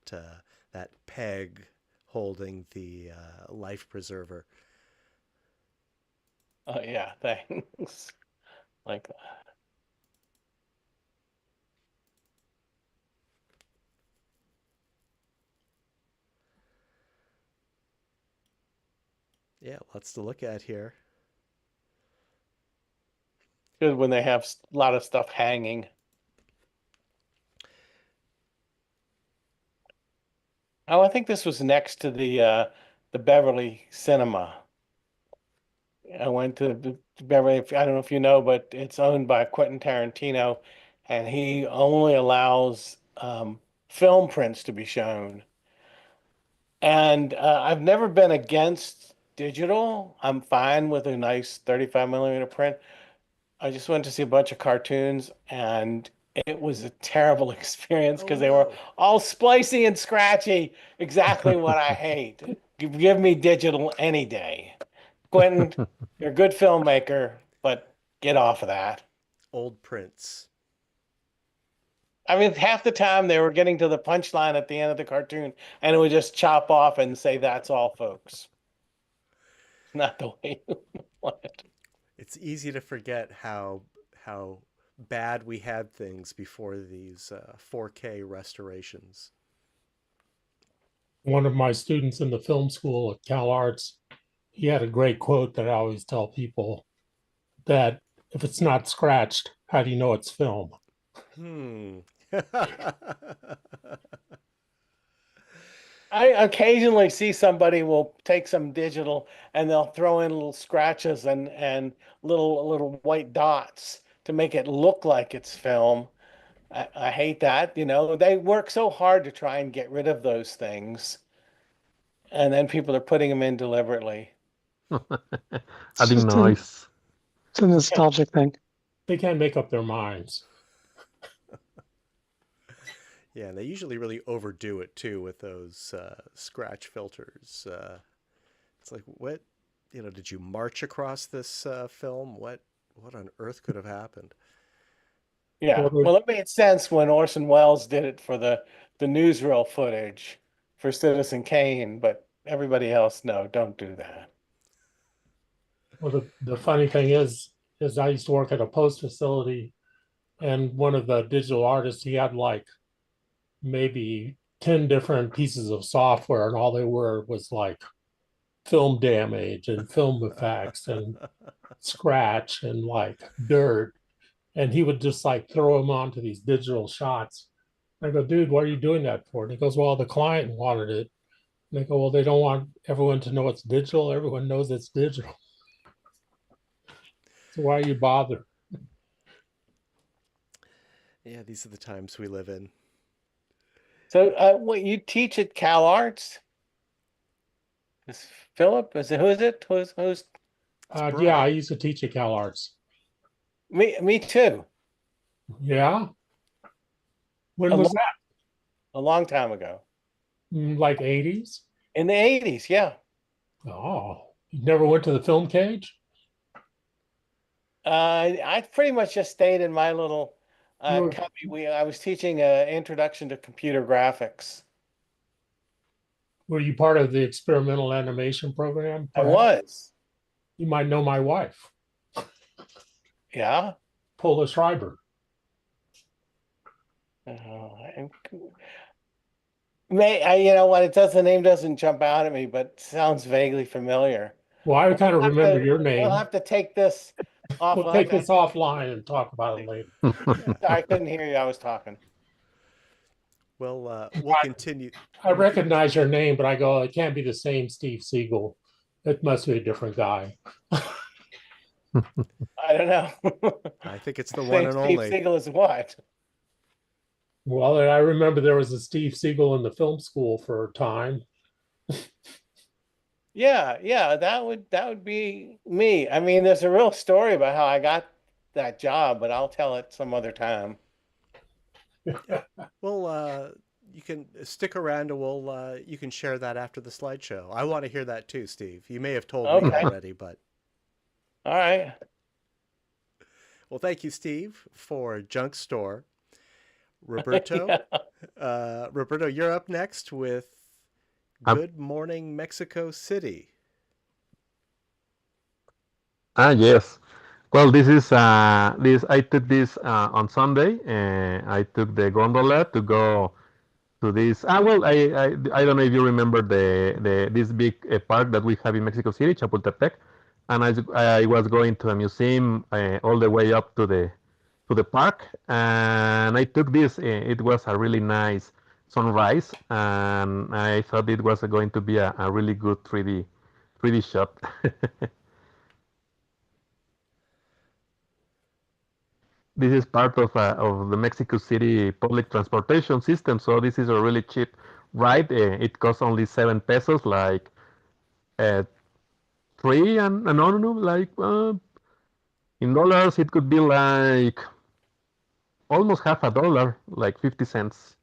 that peg holding the life preserver. Oh yeah, thanks. Like that. Yeah, lots to look at here. Good when they have a lot of stuff hanging. Oh, I think this was next to the Beverly Cinema. I went to the Beverly, I don't know if you know, but it's owned by Quentin Tarantino, and he only allows film prints to be shown. And I've never been against digital. I'm fine with a nice 35mm print. I just went to see a bunch of cartoons, and it was a terrible experience because they were all splicey and scratchy. Exactly what I hate. Give me digital any day. Quentin, you're a good filmmaker, but get off of that. Old prints. I mean, half the time they were getting to the punchline at the end of the cartoon, and it would just chop off and say, "That's all, folks." Not the way you want it. It's easy to forget how bad we had things before these 4K restorations. One of my students in the film school at Cal Arts, he had a great quote that I always tell people, that if it's not scratched, how do you know it's film? I occasionally see somebody will take some digital and they'll throw in little scratches and little white dots to make it look like it's film. I hate that. You know, they work so hard to try and get rid of those things, and then people are putting them in deliberately. Adding noise. It's a nostalgic thing. They can't make up their minds. Yeah, and they usually really overdo it too with those scratch filters. It's like, what, you know, did you march across this film? What on earth could have happened? Yeah, well, it made sense when Orson Welles did it for the newsreel footage for Citizen Kane, but everybody else, no, don't do that. Well, the funny thing is I used to work at a post facility, and one of the digital artists, he had like maybe 10 different pieces of software, and all they were was like film damage and film effects and scratch and like dirt. And he would just like throw them onto these digital shots. I go, dude, what are you doing that for? And he goes, well, the client wanted it. And I go, well, they don't want everyone to know it's digital. Everyone knows it's digital. So why are you bothered? Yeah, these are the times we live in. So what you teach at Cal Arts? Is Philip? Who is it? Who's? Yeah, I used to teach at Cal Arts. Me too. Yeah. When was that? A long time ago. Like 80s? In the 80s, yeah. Oh, you never went to the film cage? I pretty much just stayed in my little cubby. I was teaching an introduction to computer graphics. Were you part of the experimental animation program? Perhaps? I was. You might know my wife. Yeah? Paula Schreiber. You know what? The name doesn't jump out at me, but sounds vaguely familiar. Well, I kind of remember your name. We'll have to take this off. We'll take this offline and talk about it later. I couldn't hear you. I was talking. we'll continue. I recognize your name, but I go, it can't be the same Steve Siegel. It must be a different guy. I don't know. I think it's the one and Steve only. Siegel is what? Well, I remember there was a Steve Siegel in the film school for a time. Yeah, that would be me. I mean, there's a real story about how I got that job, but I'll tell it some other time. Well, you can stick around and you can share that after the slideshow. I want to hear that too, Steve. You may have told me already, but. All right. Well, thank you, Steve, for Junk Store. Roberto, Roberto, you're up next with Good Morning Mexico City. Yes. Well, this is I took this on Sunday. I took the gondola to go to this. Well, I don't know if you remember this big park that we have in Mexico City, Chapultepec, and I was going to a museum all the way up to the park, and I took this. It was a really nice sunrise, and I thought it was going to be a really good 3D shot. This is part of the Mexico City public transportation system, so this is a really cheap ride. It costs only 7 pesos, like 3 and I don't know, like in dollars it could be like almost half a dollar, like 50 cents.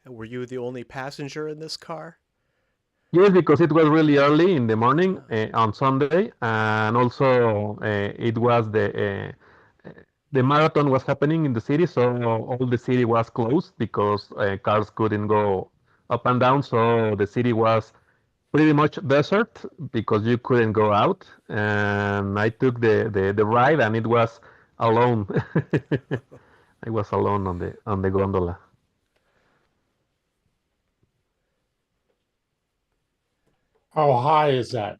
Were you the only passenger in this car? Yes, because it was really early in the morning on Sunday, and also it was the marathon was happening in the city, so all the city was closed because cars couldn't go up and down. So the city was pretty much desert because you couldn't go out. And I took the ride, and it was alone. I was alone on the gondola. How high is that?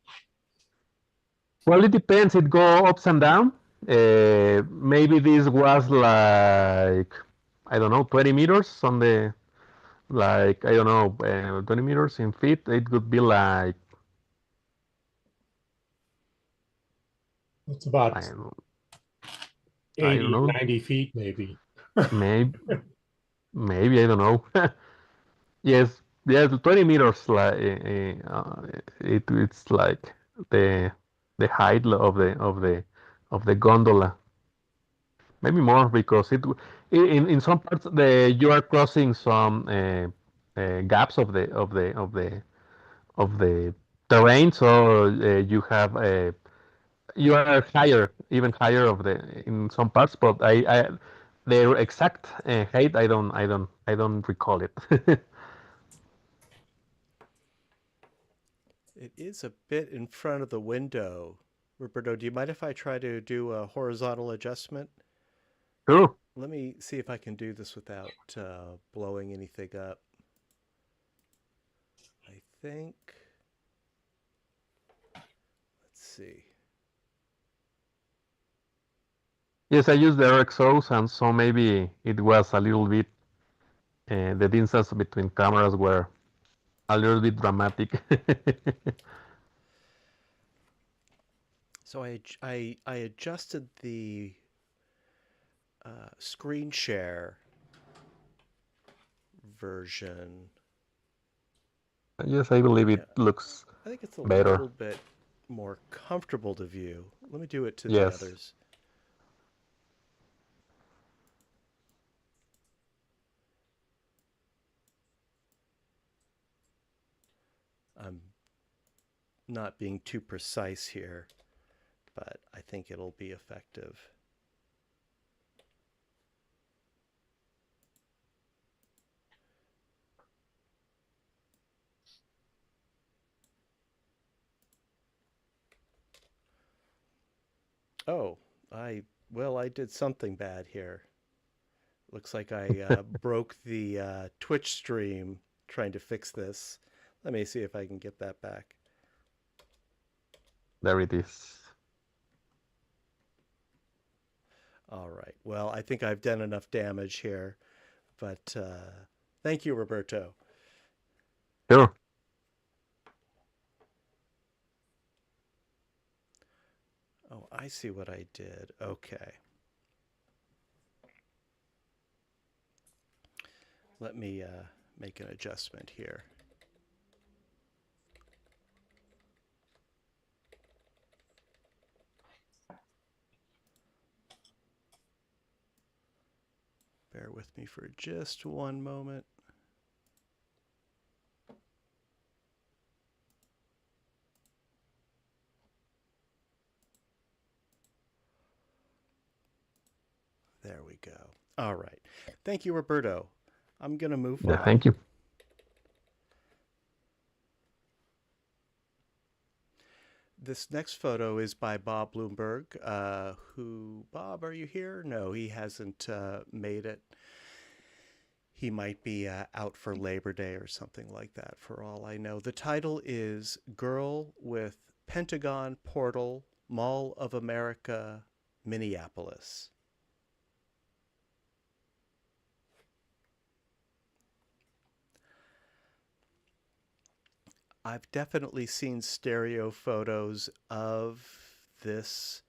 Well, it depends. It go ups and down. Maybe this was like, I don't know, 20 meters on the, like, I don't know, 20 meters in feet. It would be like, It's about I don't know, 80, 90 feet, maybe. maybe, I don't know. Yes, 20 meters. Like it's like the height of the gondola. Maybe more because in some parts you are crossing some gaps of the terrain, so you are higher, even higher in some parts. But the exact height I don't recall it. It is a bit in front of the window. Roberto, do you mind if I try to do a horizontal adjustment? Sure. Let me see if I can do this without blowing anything up. I think, let's see. Yes, I used the RXOs, and so maybe it was a little bit, the distance between cameras were a little bit dramatic. So I adjusted the screen share version. Yes, I believe it looks I think it's a better. little bit more comfortable to view. Let me do it to the Yes. others. I'm not being too precise here, but I think it'll be effective. Oh, I did something bad here. Looks like I broke the Twitch stream trying to fix this. Let me see if I can get that back. There it is. All right. Well, I think I've done enough damage here, but thank you, Roberto. Sure. Oh, I see what I did. Okay. Let me make an adjustment here. Bear with me for just one moment. There we go. All right. Thank you, Roberto. I'm going to move on. Thank you. This next photo is by Bob Bloomberg, Bob, are you here? No, he hasn't made it. He might be out for Labor Day or something like that, for all I know. The title is Girl with Pentagon Portal, Mall of America, Minneapolis. I've definitely seen stereo photos of this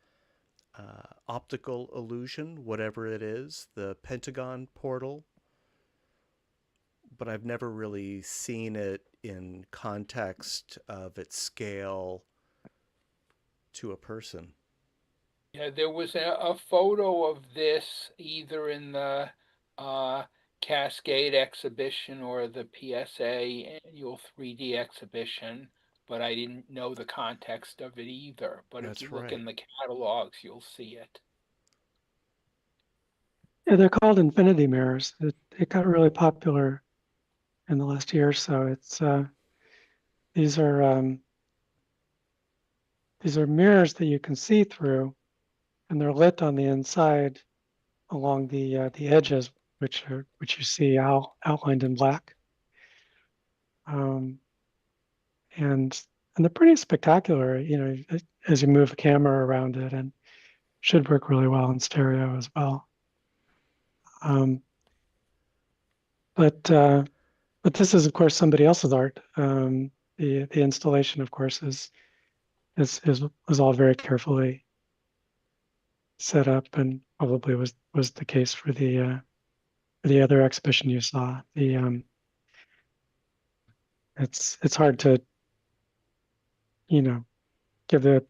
optical illusion, whatever it is, the Pentagon portal, but I've never really seen it in context of its scale to a person. Yeah, there was a photo of this either in the Cascade exhibition or the PSA annual 3D exhibition, but I didn't know the context of it either. But if you look in the catalogs, you'll see it. Yeah, they're called infinity mirrors. It got really popular in the last year or so. It's these are mirrors that you can see through, and they're lit on the inside along the edges, which you see outlined in black. And they're pretty spectacular, you know, as you move a camera around it, and should work really well in stereo as well. But this is, of course, somebody else's art. The installation, of course, is all very carefully set up, and probably was the case for the other exhibition you saw. It's hard to, you know, give the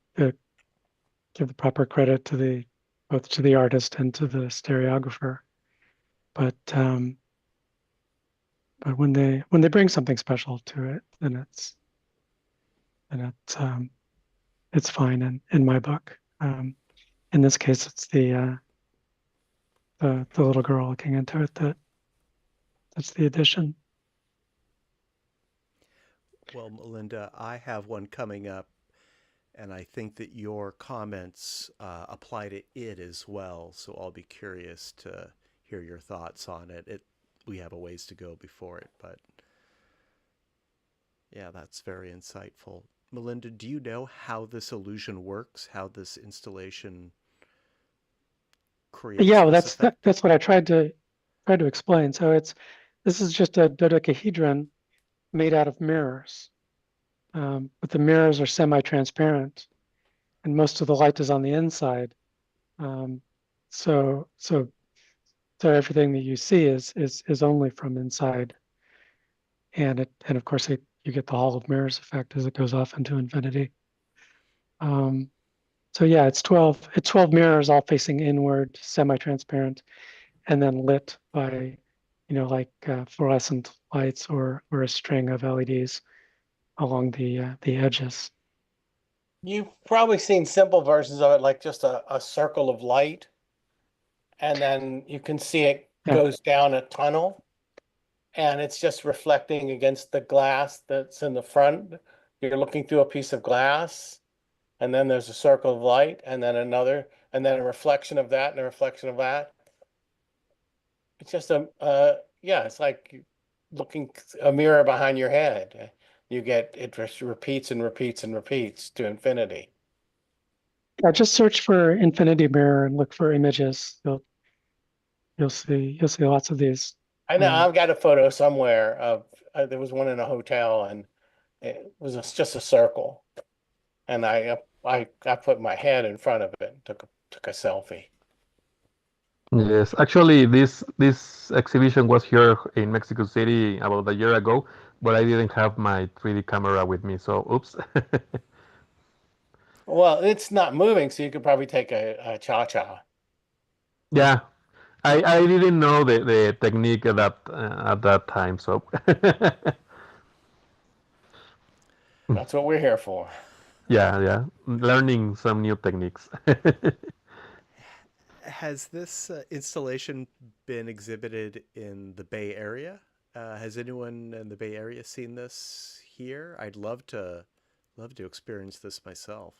proper credit to both to the artist and to the stereographer, but when they bring something special to it, then it's fine in my book. In this case, it's the little girl looking into it that's the addition. Well, Melinda, I have one coming up, and I think that your comments apply to it as well. So I'll be curious to hear your thoughts on it. We have a ways to go before it, but yeah, that's very insightful. Melinda, do you know how this illusion works? How this installation creates? Yeah, well, that's what I tried to explain. So this is just a dodecahedron made out of mirrors, but the mirrors are semi-transparent, and most of the light is on the inside. So everything that you see is only from inside, and of course you get the Hall of Mirrors effect as it goes off into infinity. So yeah, it's 12 mirrors all facing inward, semi-transparent, and then lit by, you know, like fluorescent lights or a string of LEDs along the edges. You've probably seen simple versions of it, like just a circle of light, and then you can see it goes down a tunnel, and it's just reflecting against the glass that's in the front. You're looking through a piece of glass, and then there's a circle of light, and then another, and then a reflection of that, and a reflection of that. It's just it's like looking a mirror behind your head. You get, it just repeats and repeats and repeats to infinity. Yeah, just search for infinity mirror and look for images. You'll see lots of these. I know I've got a photo somewhere of there was one in a hotel, and it was just a circle, and I put my head in front of it and took a selfie. Yes, actually, this exhibition was here in Mexico City about a year ago, but I didn't have my 3D camera with me, so oops. Well, it's not moving, so you could probably take a cha-cha. Yeah, I didn't know the technique at that time, so That's what we're here for. yeah, learning some new techniques. Has this installation been exhibited in the Bay Area? Has anyone in the Bay Area seen this here? I'd love to experience this myself.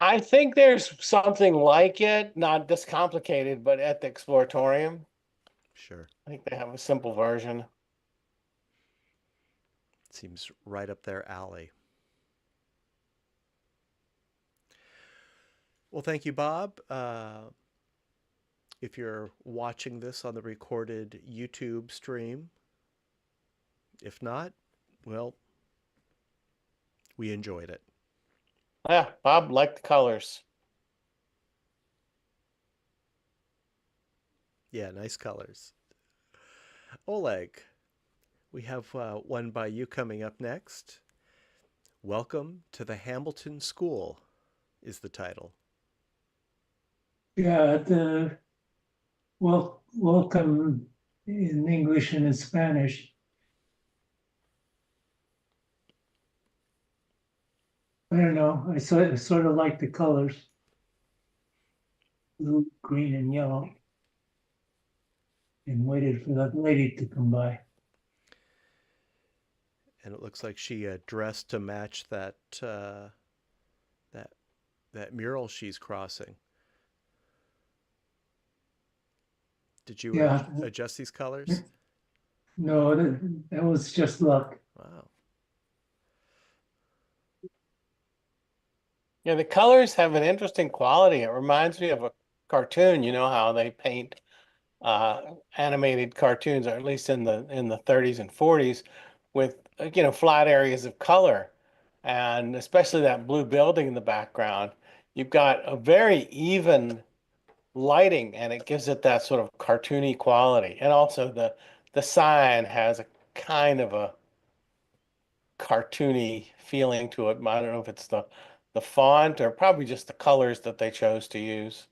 I think there's something like it, not this complicated, but at the Exploratorium. Sure. I think they have a simple version. Seems right up their alley. Well, thank you, Bob. If you're watching this on the recorded YouTube stream, if not, well, we enjoyed it. Yeah, Bob liked the colors. Yeah, nice colors. Oleg, we have one by you coming up next. Welcome to the Hamilton School is the title. Yeah, welcome in English and in Spanish. I don't know. I sort of like the colors, blue, green, and yellow, and waited for that lady to come by. And it looks like she dressed to match that that mural she's crossing. Did you adjust these colors? No, that was just luck. Wow. Yeah, the colors have an interesting quality. It reminds me of a cartoon. You know how they paint animated cartoons, or at least in the 30s and 40s, with flat areas of color, and especially that blue building in the background. You've got a very even lighting, and it gives it that sort of cartoony quality. And also the cyan has a kind of a cartoony feeling to it. I don't know if it's the font or probably just the colors that they chose to use.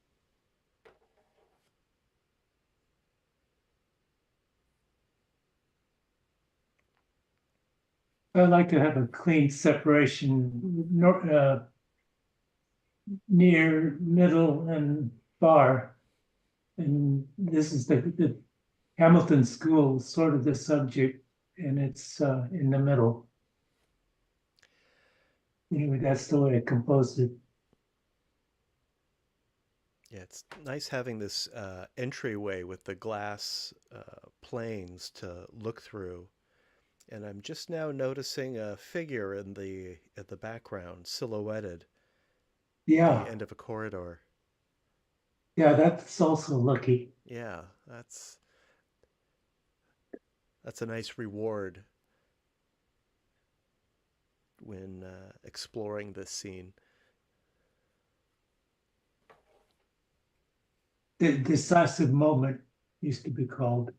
I like to have a clean separation near, middle, and far. And this is the Hamilton School, sort of the subject, and it's in the middle. Anyway, that's the way I composed it. Yeah, it's nice having this entryway with the glass planes to look through. And I'm just now noticing a figure in the background, silhouetted. Yeah. At the end of a corridor. Yeah, that's also lucky. Yeah, that's a nice reward when exploring this scene. The decisive moment used to be called.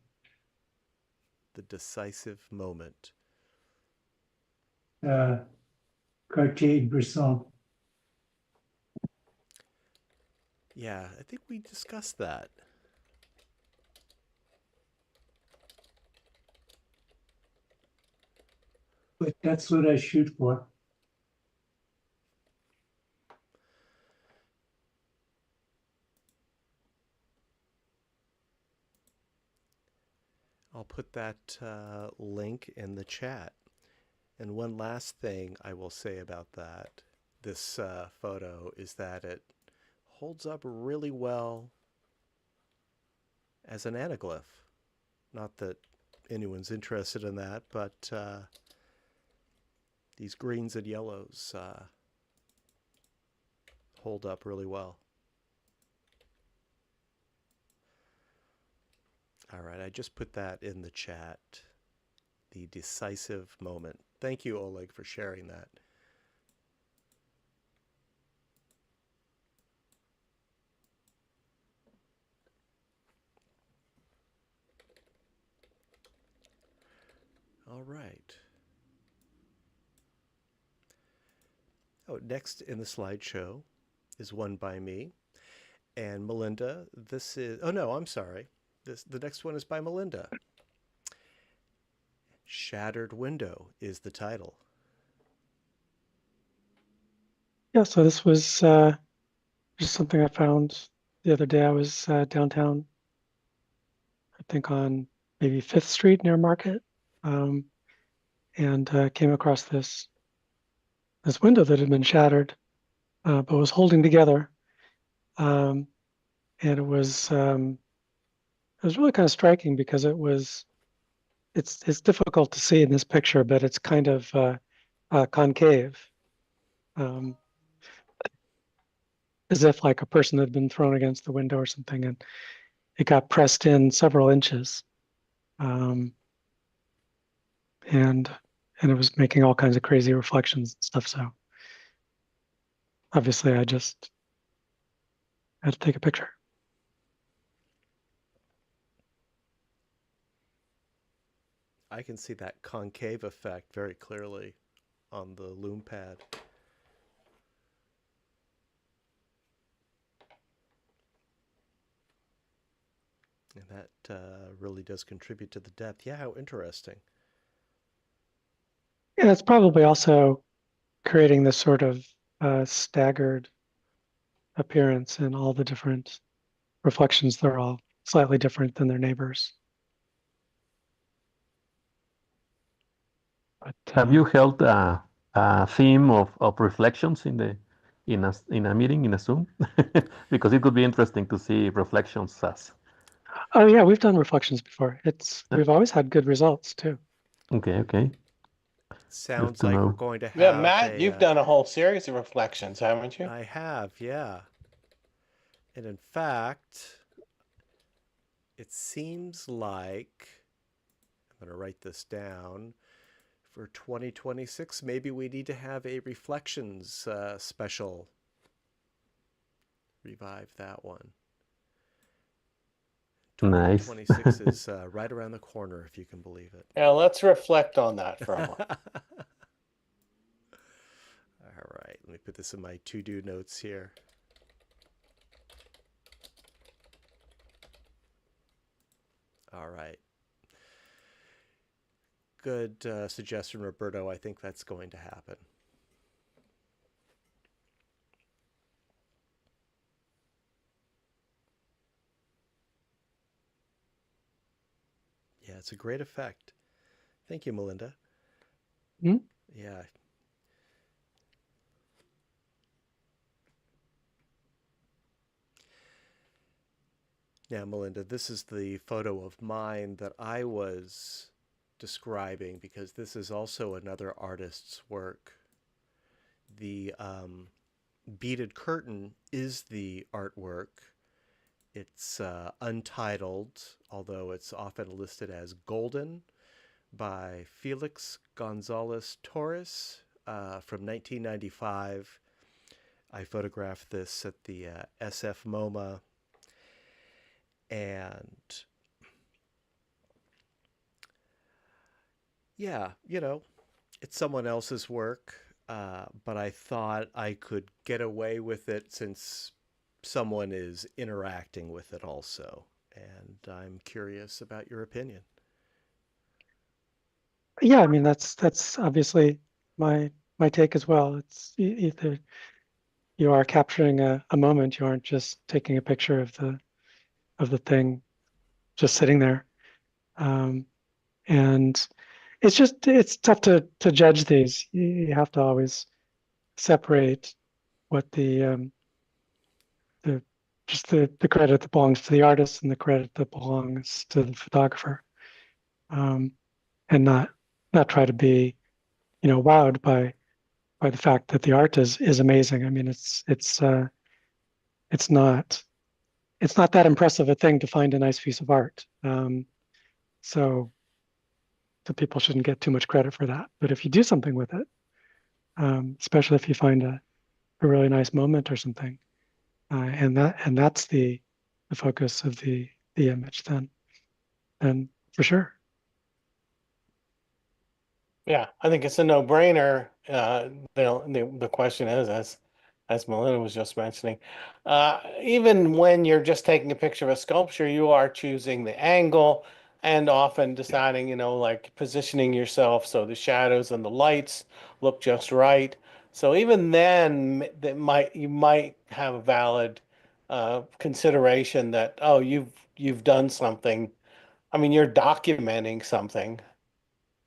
The decisive moment. Cartier-Bresson. Yeah, I think we discussed that. But that's what I shoot for. I'll put that link in the chat. And one last thing I will say about this photo is that it holds up really well as an anaglyph. Not that anyone's interested in that, but these greens and yellows hold up really well. All right, I just put that in the chat. The decisive moment. Thank you, Oleg, for sharing that. All right. Oh, next in the slideshow is one by me. And Melinda, this is, oh no, I'm sorry. The next one is by Melinda. Shattered Window is the title. Yeah, so this was just something I found the other day. I was downtown, I think on maybe 5th Street near Market, and came across this window that had been shattered, but was holding together. And it was really kind of striking because it's difficult to see in this picture, but it's kind of concave, as if like a person had been thrown against the window or something, and it got pressed in several inches, and it was making all kinds of crazy reflections and stuff. So obviously, I just had to take a picture. I can see that concave effect very clearly on the loom pad. And that really does contribute to the depth. Yeah, how interesting. Yeah, it's probably also creating this sort of staggered appearance in all the different reflections. They're all slightly different than their neighbors. But, have you held a theme of reflections in a meeting in a Zoom? Because it could be interesting to see reflections as. Oh yeah, we've done reflections before. We've always had good results too. Okay. Sounds like we're going to have. Yeah, Matt, you've done a whole series of reflections, haven't you? I have, yeah. And in fact, it seems like, I'm going to write this down, for 2026, maybe we need to have a reflections special. Revive that one. Nice. 2026 is right around the corner, if you can believe it. Yeah, let's reflect on that for a moment. All right, let me put this in my to-do notes here. All right. Good suggestion, Roberto. I think that's going to happen. Yeah, it's a great effect. Thank you, Melinda. Hmm? Yeah. Now, Melinda, this is the photo of mine that I was describing, because this is also another artist's work. The beaded curtain is the artwork. It's untitled, although it's often listed as Golden, by Felix Gonzalez Torres from 1995. I photographed this at the SF MoMA, and yeah, you know, it's someone else's work, but I thought I could get away with it since someone is interacting with it also, and I'm curious about your opinion. Yeah, I mean that's obviously my take as well. It's either you are capturing a moment, you aren't just taking a picture of the thing just sitting there, and it's tough to judge these. You have to always separate what the credit that belongs to the artist and the credit that belongs to the photographer, and not try to be, wowed by by the fact that the art is amazing. I mean, it's not that impressive a thing to find a nice piece of art. So people shouldn't get too much credit for that. But if you do something with it, especially if you find a really nice moment or something, and that's the focus of the image, then for sure. Yeah, I think it's a no-brainer. The question is, as Melinda was just mentioning, even when you're just taking a picture of a sculpture, you are choosing the angle and often deciding, like positioning yourself so the shadows and the lights look just right. So even then, you might have a valid consideration that, oh, you've done something. I mean, you're documenting something.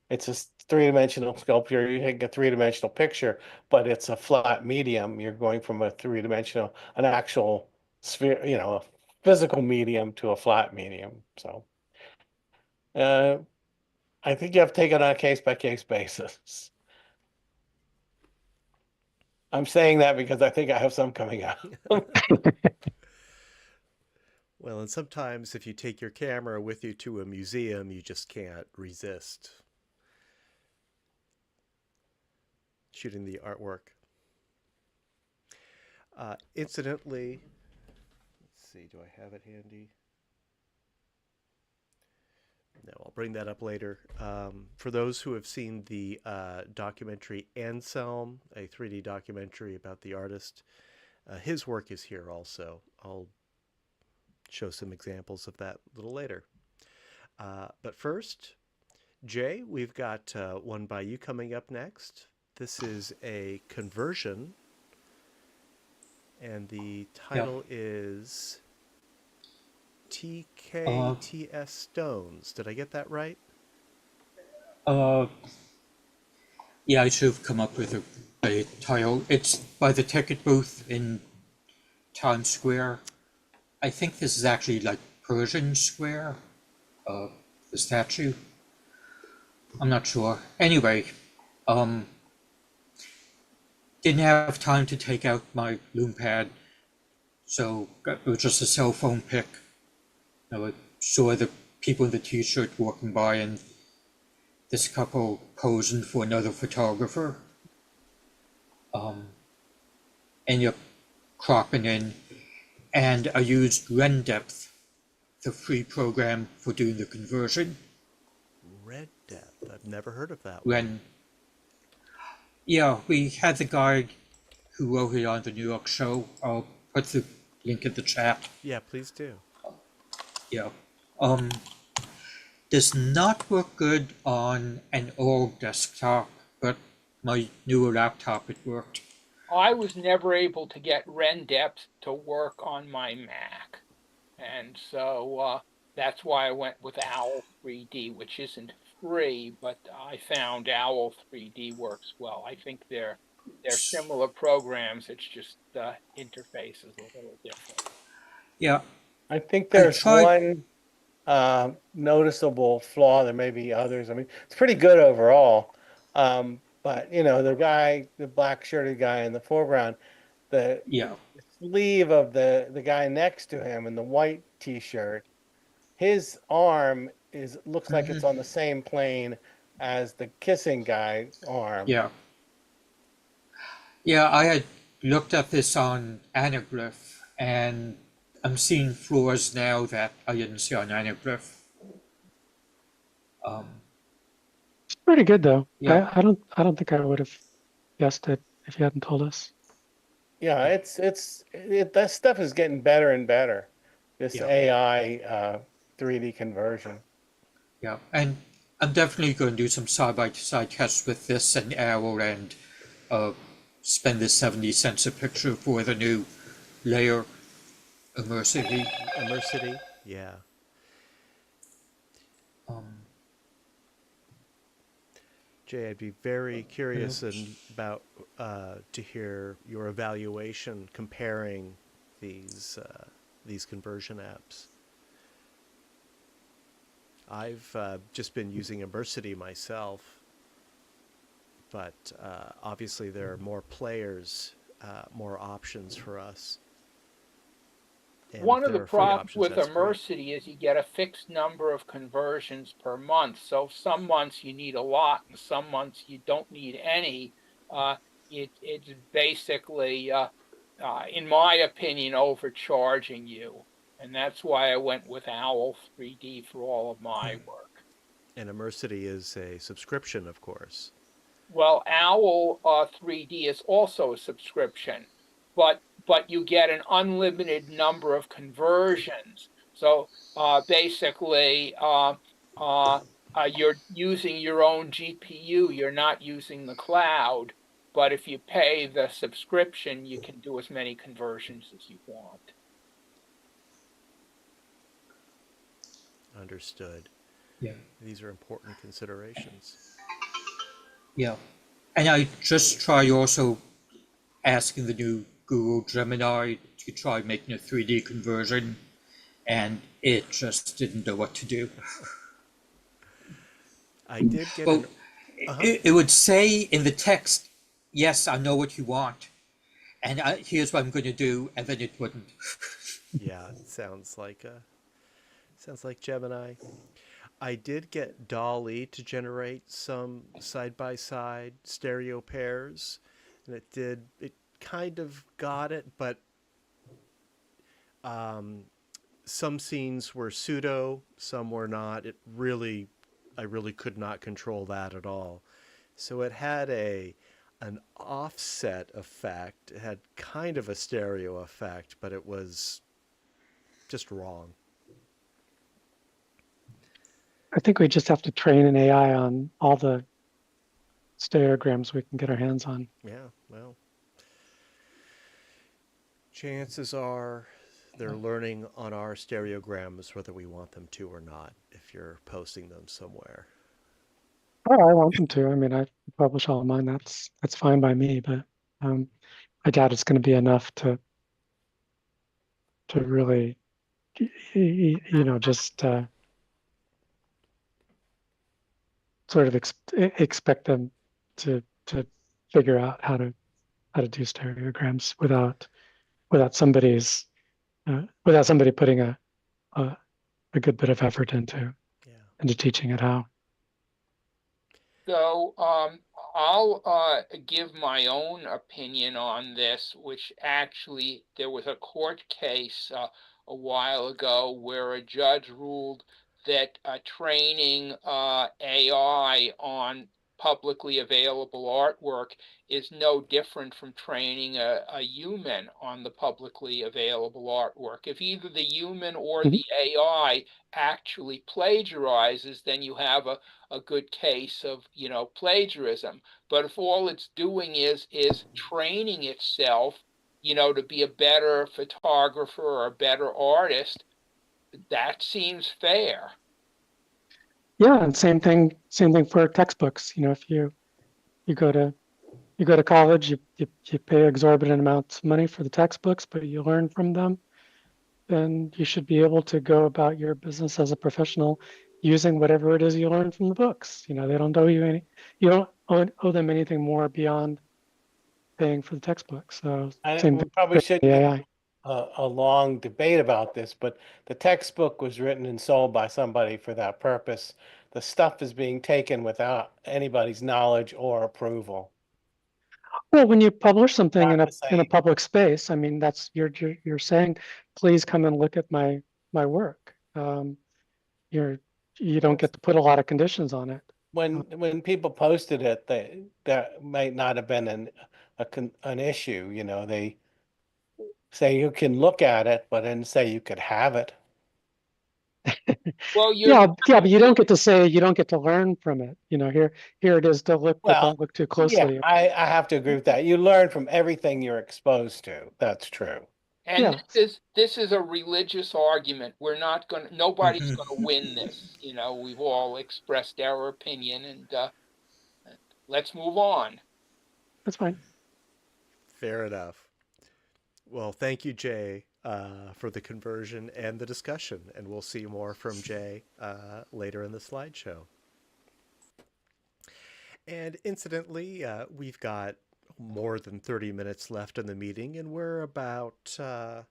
It's a three-dimensional sculpture. You take a three-dimensional picture, but it's a flat medium. You're going from a three-dimensional, an actual sphere, a physical medium to a flat medium. So I think you have to take it on a case-by-case basis. I'm saying that because I think I have some coming out. Well, and sometimes if you take your camera with you to a museum, you just can't resist shooting the artwork. Incidentally, let's see, do I have it handy? No, I'll bring that up later. For those who have seen the documentary Anselm, a 3D documentary about the artist, his work is here also. I'll show some examples of that a little later. But first, Jay, we've got one by you coming up next. This is a conversion, and the title is TKTS Stones. Did I get that right? Yeah, I should have come up with a title. It's by the ticket booth in Times Square. I think this is actually like Persian Square, the statue. I'm not sure. Anyway, didn't have time to take out my loom pad, so it was just a cell phone pic. I saw the people in the t-shirt walking by and this couple posing for another photographer. Ended up cropping in, and I used Ren Depth, the free program for doing the conversion. Red Depth. I've never heard of that one. Yeah, we had the guy who wrote it on the New York show. I'll put the link in the chat. Yeah, please do. Yeah. Does not work good on an old desktop, but my newer laptop it worked. I was never able to get Ren Depth to work on my Mac. And so that's why I went with Owl 3D, which isn't free, but I found Owl 3D works well. I think they're similar programs. It's just the interface is a little different. Yeah. I think there's one noticeable flaw. There may be others. I mean, it's pretty good overall. But the black shirted guy in the foreground, the sleeve of the guy next to him in the white t-shirt, his arm looks like it's on the same plane as the kissing guy's arm. Yeah. Yeah, I had looked at this on Anaglyph, and I'm seeing flaws now that I didn't see on Anaglyph. It's pretty good though. Yeah. I don't think I would have guessed it if you hadn't told us. Yeah, that stuff is getting better and better. This AI 3D conversion. Yeah, and I'm definitely going to do some side-by-side tests with this and Owl and spend the 70 cents a picture for the new layer Immersity. Yeah. Jay, I'd be very curious about to hear your evaluation comparing these conversion apps. I've just been using Immersity myself. but obviously there are more players, more options for us. And one if of the there are free problems options, with that's great. Immersity is you get a fixed number of conversions per month. So some months you need a lot, and some months you don't need any. It's basically, in my opinion, overcharging you. And that's why I went with Owl 3D for all of my work. And Immersity is a subscription, of course. Well, Owl 3D is also a subscription, but you get an unlimited number of conversions. So basically, you're using your own GPU. You're not using the cloud. But if you pay the subscription, you can do as many conversions as you want. Understood. Yeah. These are important considerations. Yeah. And I just try also asking the new Google Gemini to try making a 3D conversion, and it just didn't know what to do. I did get Well, it would say in the text, yes, I know what you want, and here's what I'm going to do, and then it wouldn't. Yeah, it sounds like Gemini. I did get Dolly to generate some side-by-side stereo pairs, and it kind of got it, but some scenes were pseudo, some were not. I really could not control that at all. So it had an offset effect. It had kind of a stereo effect, but it was just wrong. I think we just have to train an AI on all the stereograms we can get our hands on. Yeah, well, chances are they're learning on our stereograms whether we want them to or not, if you're posting them somewhere. Oh, I want them to. I mean, I publish all of mine. That's fine by me, but I doubt it's going to be enough to really, just sort of expect them to figure out how to do stereograms without somebody putting a good bit of effort into teaching it how. So I'll give my own opinion on this, which actually there was a court case a while ago where a judge ruled that training AI on publicly available artwork is no different from training a human on the publicly available artwork. If either the human or the AI actually plagiarizes, then you have a good case of plagiarism. But if all it's doing is training itself to be a better photographer or a better artist, that seems fair. Yeah, and same thing for textbooks. If you go to college, you pay exorbitant amounts of money for the textbooks, but you learn from them, then you should be able to go about your business as a professional using whatever it is you learn from the books. They don't owe you you don't owe them anything more beyond paying for the textbook. So we probably shouldn't AI. a long debate about this, but the textbook was written and sold by somebody for that purpose. The stuff is being taken without anybody's knowledge or approval. Well, when you publish something in a public space, I mean, that's you're saying, please come and look at my work. You don't get to put a lot of conditions on it. When people posted it, that might not have been an issue. They say you can look at it, but then say you could have it. Well, but you don't get to say, you don't get to learn from it. Here it is to look, but don't look too closely. Yeah, I have to agree with that. You learn from everything you're exposed to. That's true. And this is a religious argument. Nobody's gonna win this. We've all expressed our opinion, and let's move on. That's fine. Fair enough. Well, thank you, Jay, for the conversion and the discussion, and we'll see more from Jay later in the slideshow. And incidentally, we've got more than 30 minutes left in the meeting, and we're about 2/3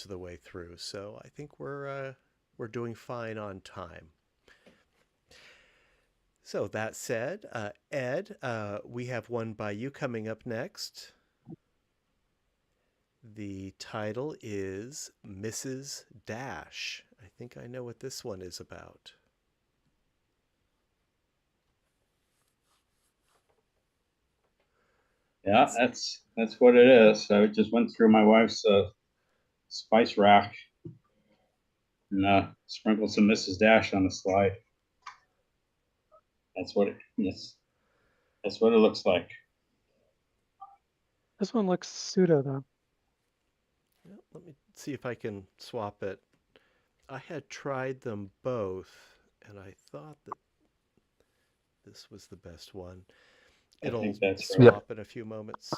of the way through. So I think we're doing fine on time. So that said, Ed, we have one by you coming up next. The title is Mrs. Dash. I think I know what this one is about. Yeah, that's what it is. I just went through my wife's spice rack and sprinkled some Mrs. Dash on the slide. That's what it is. That's what it looks like. This one looks pseudo though. Yeah, let me see if I can swap it. I had tried them both, and I thought that this was the best one. It'll swap in a few moments.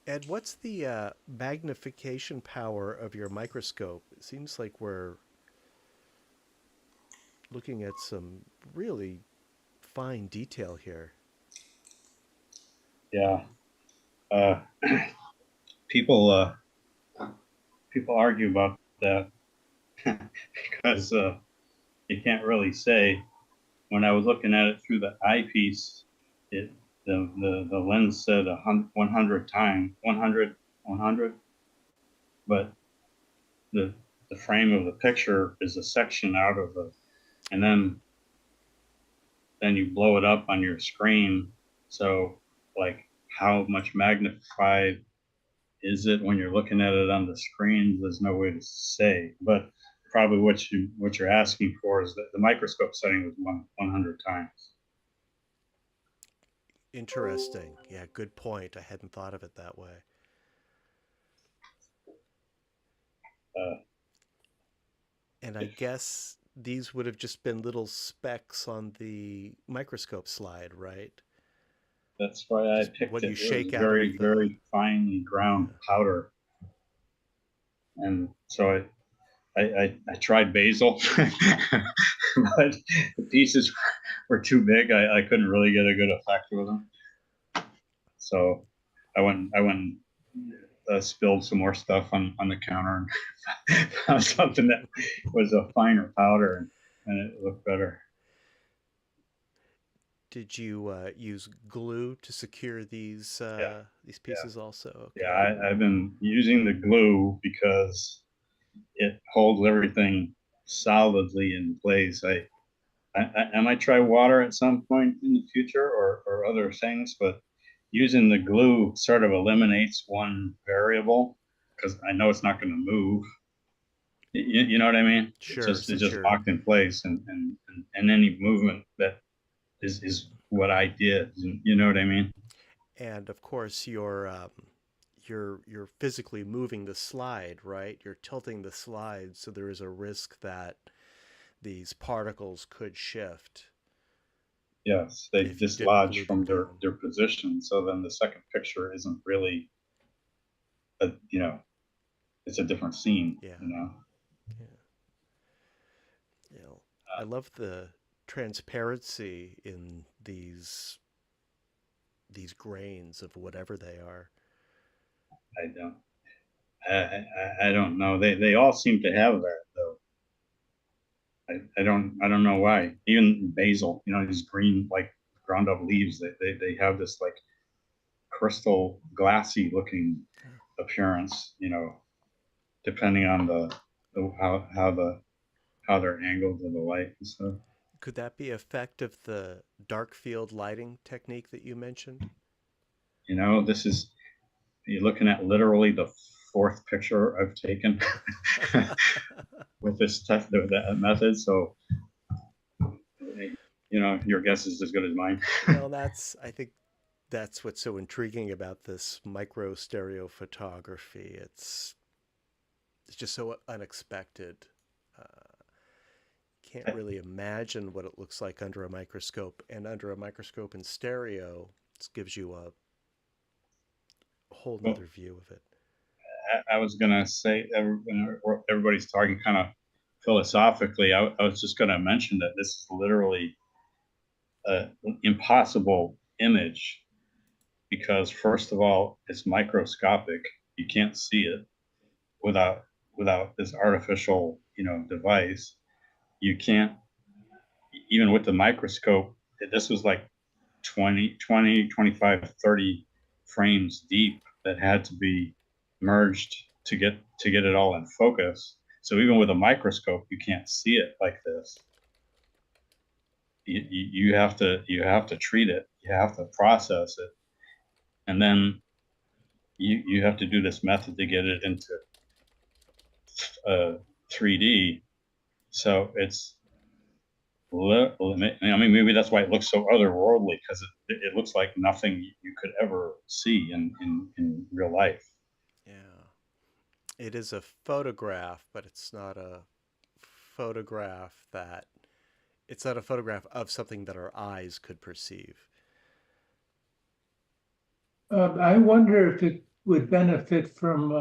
Ed, what's the magnification power of your microscope? It seems like we're looking at some really fine detail here. Yeah. People argue about that because you can't really say. When I was looking at it through the eyepiece, the lens said 100 times 100, but the frame of the picture is a section out of the, and then you blow it up on your screen. So like, how much magnified is it when you're looking at it on the screen? There's no way to say, but probably what you're asking for is that the microscope setting was 100 times. Interesting. Yeah, good point. I hadn't thought of it that way. And I guess these would have just been little specks on the microscope slide, right? That's why I picked what it. You shake it was out very, of the... very finely ground powder. And so I tried basil, but the pieces were too big. I couldn't really get a good effect with them. So I went spilled some more stuff on the counter and found something that was a finer powder, and it looked better. Did you use glue to secure these pieces also? Okay. Yeah, I've been using the glue because it holds everything solidly in place. I might try water at some point in the future or other things, but using the glue sort of eliminates one variable because I know it's not going to move. You know what I mean? Sure. It's just locked in place, and any movement that is what I did. You know what I mean? And of course, you're physically moving the slide, right? You're tilting the slide, so there is a risk that these particles could shift. Yes, they dislodge from their position. So then the second picture isn't really, it's a different scene. Yeah. Yeah. I love the transparency in these grains of whatever they are. I don't know. They all seem to have that though. I don't know why. Even basil, these green like ground up leaves, they have this like crystal glassy looking appearance, depending on how they're angled to the light and stuff. Could that be effect of the dark field lighting technique that you mentioned? You're looking at literally the fourth picture I've taken with this method. So, your guess is as good as mine. Well, I think that's what's so intriguing about this micro stereo photography. It's just so unexpected. Can't really imagine what it looks like under a microscope, and under a microscope in stereo, it gives you a whole nother view of it. I was gonna say, when everybody's talking kind of philosophically, I was just gonna mention that this is literally an impossible image because, first of all, it's microscopic. You can't see it without this artificial, device. You can't, even with the microscope, this was like 20, 25, 30 frames deep that had to be merged to get it all in focus. So even with a microscope, you can't see it like this. You have to treat it. You have to process it, and then you have to do this method to get it into 3D. So it's, I mean, maybe that's why it looks so otherworldly, because it looks like nothing you could ever see in real life. Yeah. It is a photograph, but it's not a photograph of something that our eyes could perceive. I wonder if it would benefit from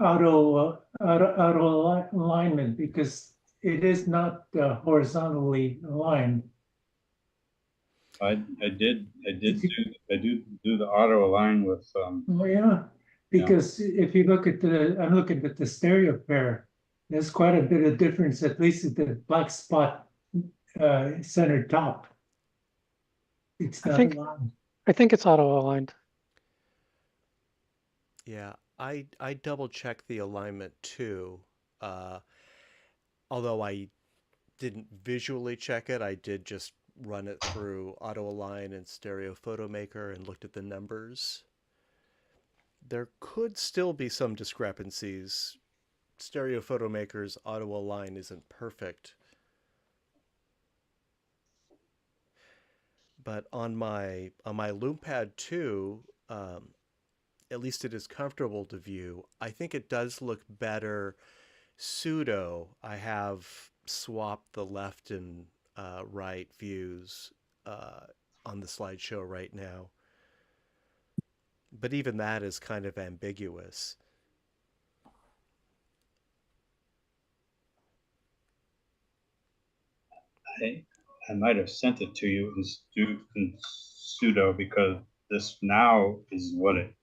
auto alignment, because it is not horizontally aligned. I did do the auto align with Oh yeah, because if you look at I'm looking at the stereo pair, there's quite a bit of difference, at least at the black spot center top. It's not aligned. I think it's auto aligned. Yeah, I double checked the alignment too. Although I didn't visually check it, I did just run it through Auto Align and Stereo Photo Maker and looked at the numbers. There could still be some discrepancies. Stereo Photo Maker's Auto Align isn't perfect. But on my LoomPad 2, at least it is comfortable to view. I think it does look better pseudo. I have swapped the left and right views on the slideshow right now. But even that is kind of ambiguous. I might have sent it to you in pseudo, because this now is what it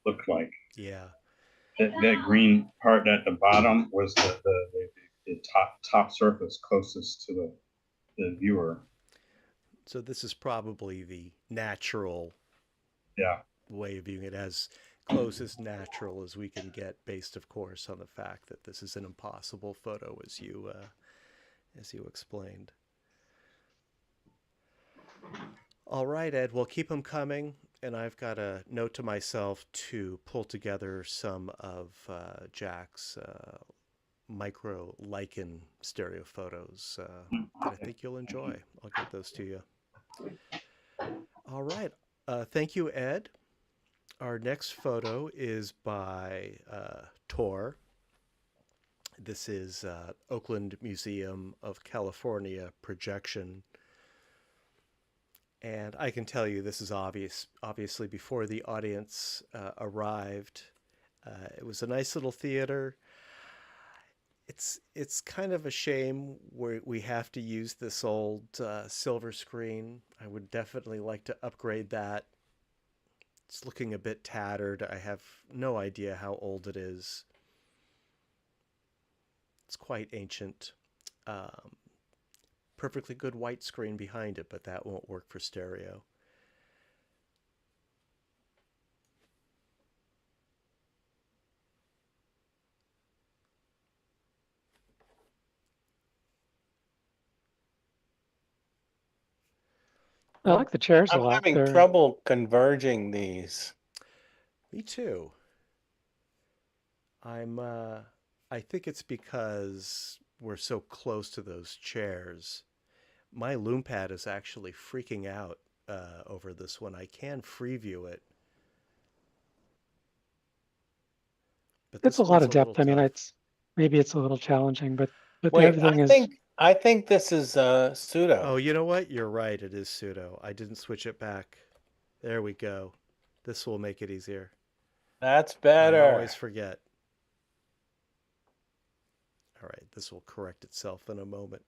looked like. Yeah. That green part at the bottom was the top surface closest to the viewer. So this is probably the natural way of viewing it, as close as natural as we can get, based, of course, on the fact that this is an impossible photo, as you explained. All right, Ed, we'll keep them coming, and I've got a note to myself to pull together some of Jack's micro lichen stereo photos that I think you'll enjoy. I'll get those to you. All right. Thank you, Ed. Our next photo is by Tor. This is Oakland Museum of California projection. And I can tell you this is obviously before the audience arrived. It was a nice little theater. It's kind of a shame where we have to use this old silver screen. I would definitely like to upgrade that. It's looking a bit tattered. I have no idea how old it is. It's quite ancient. Perfectly good white screen behind it, but that won't work for stereo. I like the chairs a I'm lot. having trouble converging these. Me too. I think it's because we're so close to those chairs. My LoomPad is actually freaking out over this one. I can free view it. But it's a lot of depth. I mean, maybe it's a little challenging, but wait, everything I think this is pseudo. Oh, you know what? You're right. It is pseudo. I didn't switch it back. There we go. This will make it easier. That's I better. always forget. All right, this will correct itself in a moment.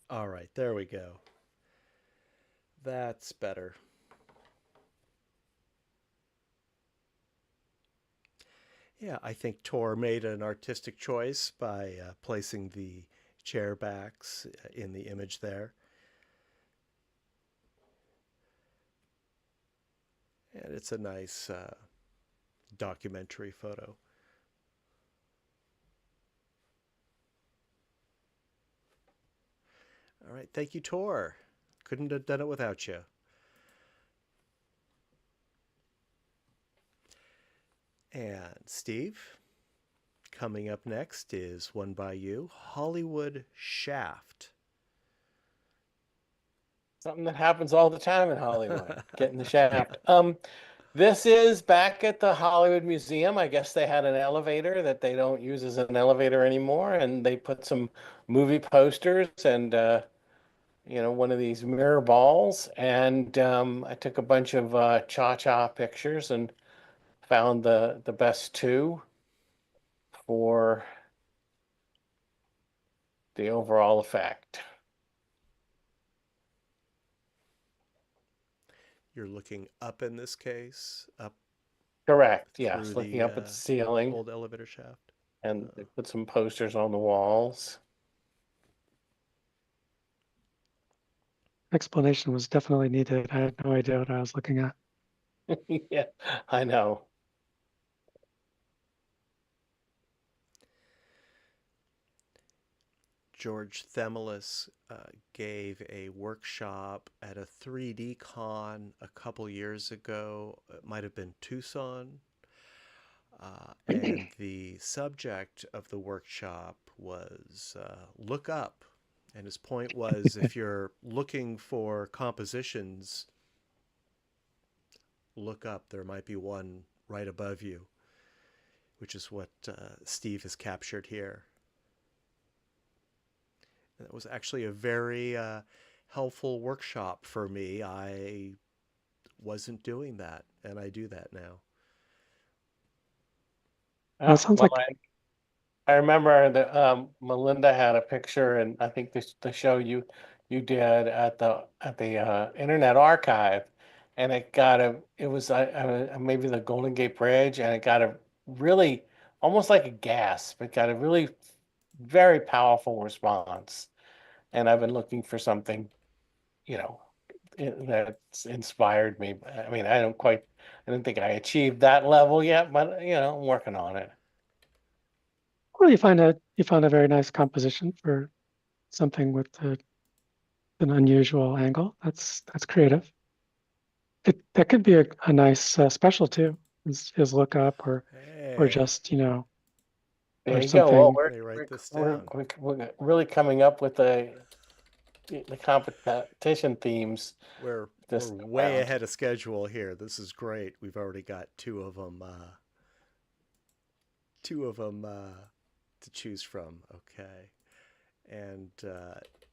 All right, there we go. That's better. Yeah, I think Tor made an artistic choice by placing the chair backs in the image there. And it's a nice documentary photo. All right, thank you, Tor. Couldn't have done it without you. And Steve, coming up next is one by you, Hollywood Shaft. Something that happens all the time in Hollywood, getting the shaft. This is back at the Hollywood Museum. I guess they had an elevator that they don't use as an elevator anymore, and they put some movie posters and one of these mirror balls. And I took a bunch of cha-cha pictures and found the best two for the overall effect. You're looking up in this case, up. Correct. Yes, through looking the up at the ceiling, old elevator shaft. and they put some posters on the walls. Explanation was definitely needed. I had no idea what I was looking at. Yeah, I know. George Themelis gave a workshop at a 3D con a couple years ago. It might have been Tucson. And the subject of the workshop was look up. And his point was if you're looking for compositions, look up. There might be one right above you, which is what Steve has captured here. And it was actually a very helpful workshop for me. I wasn't doing that, and I do that now. Well, it sounds like I remember that Melinda had a picture, and I think the show you did at the Internet Archive, and it was maybe the Golden Gate Bridge, and it got a really almost like a gasp. It got a really very powerful response, and I've been looking for something, that's inspired me. I mean, I don't think I achieved that level yet, but I'm working on it. well, you found a very nice composition for something with an unusual angle. That's creative. That could be a nice special too. Is look up or just There or you something. go. Well, Let me write this down. we're really coming up with the competition themes. We're this way round. ahead of schedule here. This is great. We've already got two of them to choose from. Okay. And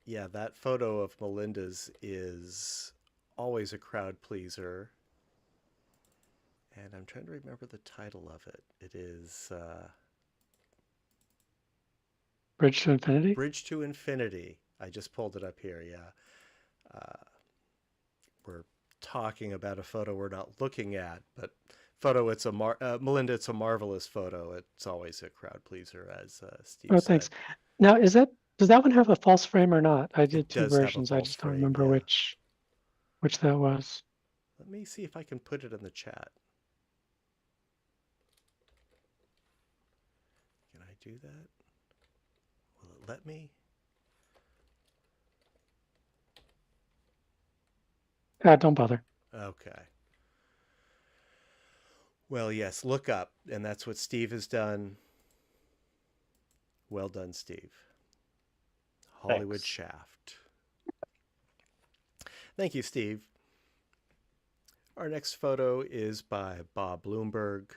yeah, that photo of Melinda's is always a crowd pleaser. And I'm trying to remember the title of it. It is Bridge to Infinity? Bridge to Infinity. I just pulled it up here, yeah. We're talking about a photo we're not looking at, but Melinda, it's a marvelous photo. It's always a crowd pleaser, as Steve said. Thanks. Now, does that one have a false frame or not? I did two does have a versions. I false just don't frame, remember yeah. which that was. Let me see if I can put it in the chat. Can I do that? Will it let me? Don't bother. Okay. Well, yes, look up, and that's what Steve has done. Well done, Steve. Hollywood Thanks. Shaft. Thank you, Steve. Our next photo is by Bob Bloomberg.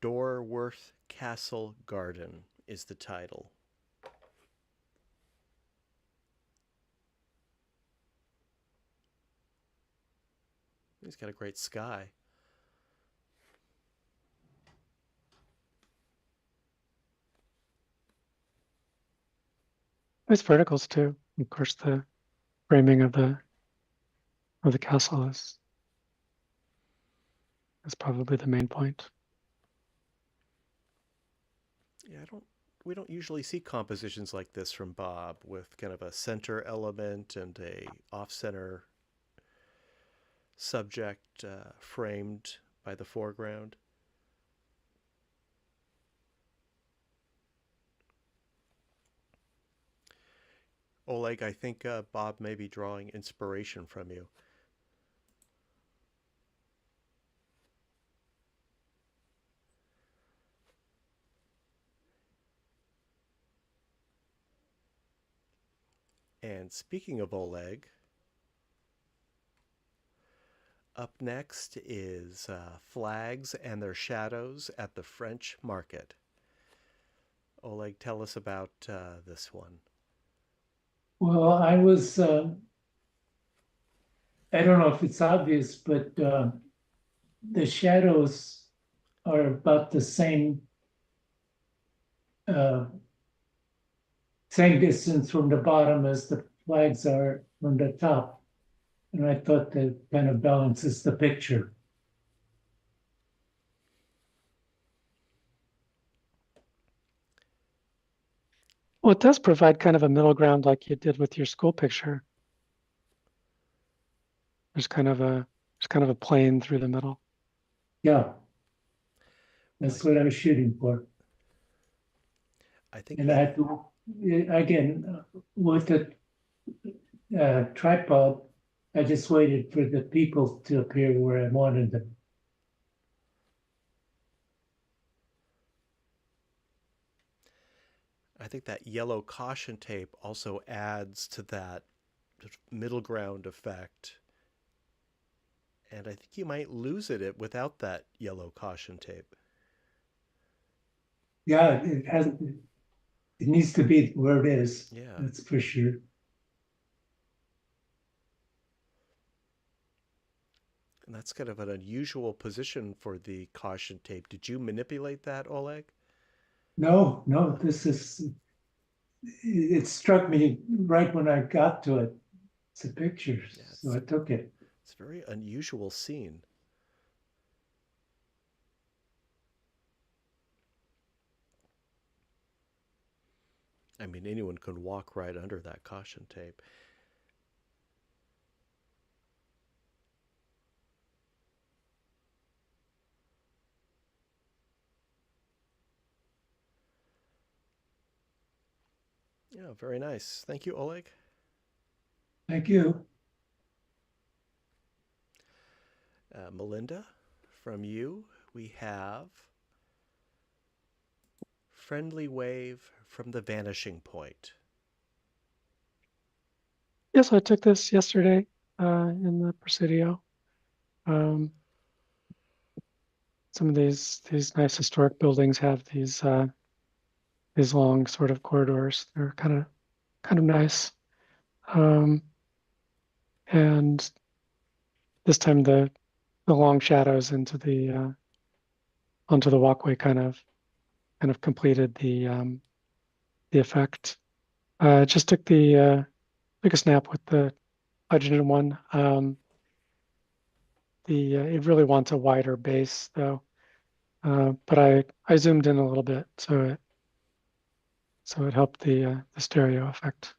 Dorworth Castle Garden is the title. He's got a great sky. There's verticals too. Of course, the framing of the castle is probably the main point. Yeah, we don't usually see compositions like this from Bob, with kind of a center element and a off-center subject framed by the foreground. Oleg, I think Bob may be drawing inspiration from you. And speaking of Oleg, up next is Flags and Their Shadows at the French Market. Oleg, tell us about this one. Well, I was, I don't know if it's obvious, but the shadows are about the same distance from the bottom as the flags are from the top. And I thought that kind of balances the picture. Well, it does provide kind of a middle ground like you did with your school picture. There's kind of a plane through the middle. Yeah. That's what I was shooting for. I think And I had to, again, with the tripod, I just waited for the people to appear where I wanted them. I think that yellow caution tape also adds to that middle ground effect. And I think you might lose it without that yellow caution tape. Yeah, it needs to be where it is. Yeah. That's for sure. And that's kind of an unusual position for the caution tape. Did you manipulate that, Oleg? No, it struck me right when I got to it. It's a picture, Yeah, so I took it. It's a very unusual scene. I mean, anyone could walk right under that caution tape. Yeah, very nice. Thank you, Oleg. Thank you. Melinda, from you, we have Friendly Wave from the Vanishing Point. Yes, I took this yesterday in the Presidio. Some of these nice historic buildings have these long sort of corridors. They're kind of nice. And this time the long shadows into the onto the walkway kind of completed the effect. Just took a snap with the hydrogen one. It really wants a wider base though, but I zoomed in a little bit, so it helped the stereo effect.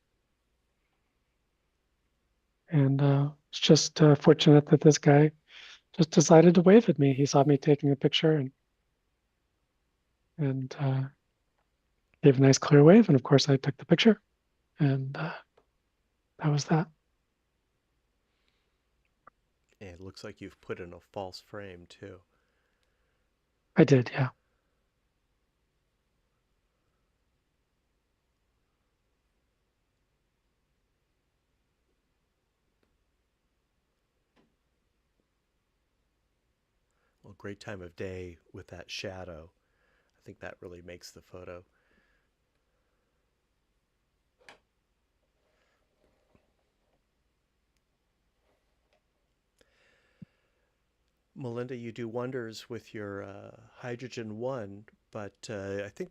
And it's just fortunate that this guy just decided to wave at me. He saw me taking a picture and gave a nice clear wave, and of course I took the picture, and that was that. And it looks like you've put in a false frame too. I did, yeah. Well, great time of day with that shadow. I think that really makes the photo. Melinda, you do wonders with your Hydrogen 1, but I think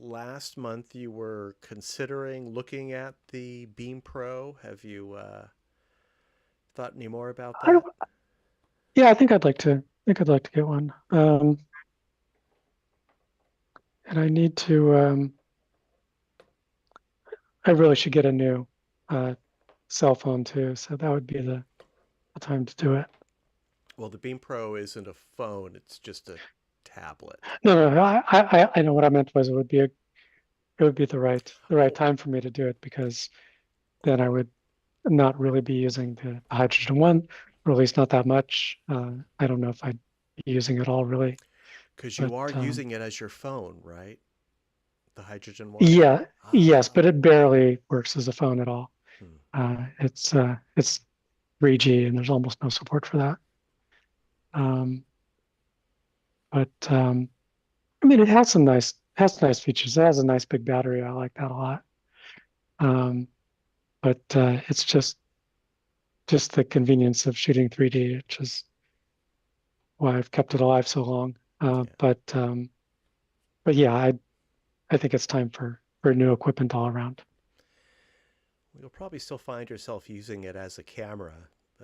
last month you were considering looking at the Beam Pro. Have you thought any more about that? Yeah, I think I'd like to. Get one. And I need to. I really should get a new cell phone too. So that would be the time to do it. Well, the Beam Pro isn't a phone; it's just a tablet. No. I know what I meant was it would be the right time for me to do it, because then I would not really be using the Hydrogen 1, or at least not that much. I don't know if I'd be using it all really. Because you are using it as your phone, right? The Hydrogen 1? Yeah, yes, but it barely works as a phone at all. It's 3G and there's almost no support for that. But I mean, it has nice features. It has a nice big battery. I like that a lot. But it's just the convenience of shooting 3D, which is why I've kept it alive so long. But yeah, I think it's time for new equipment all around. You'll probably still find yourself using it as a camera.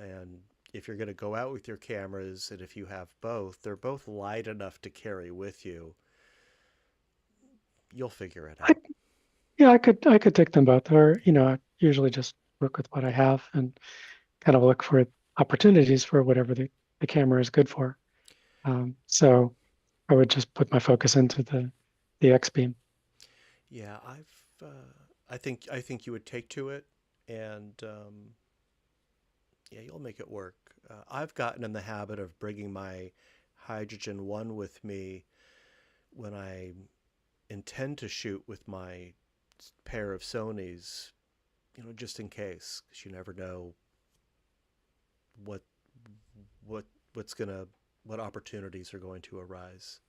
And if you're going to go out with your cameras, and if you have both, they're both light enough to carry with you. You'll figure it out. I could take them both, or I usually just work with what I have and kind of look for opportunities for whatever the camera is good for. So I would just put my focus into the X-beam. Yeah, I think you would take to it, and yeah, you'll make it work. I've gotten in the habit of bringing my Hydrogen 1 with me when I intend to shoot with my pair of Sonys, just in case, because you never know what opportunities are going to arise.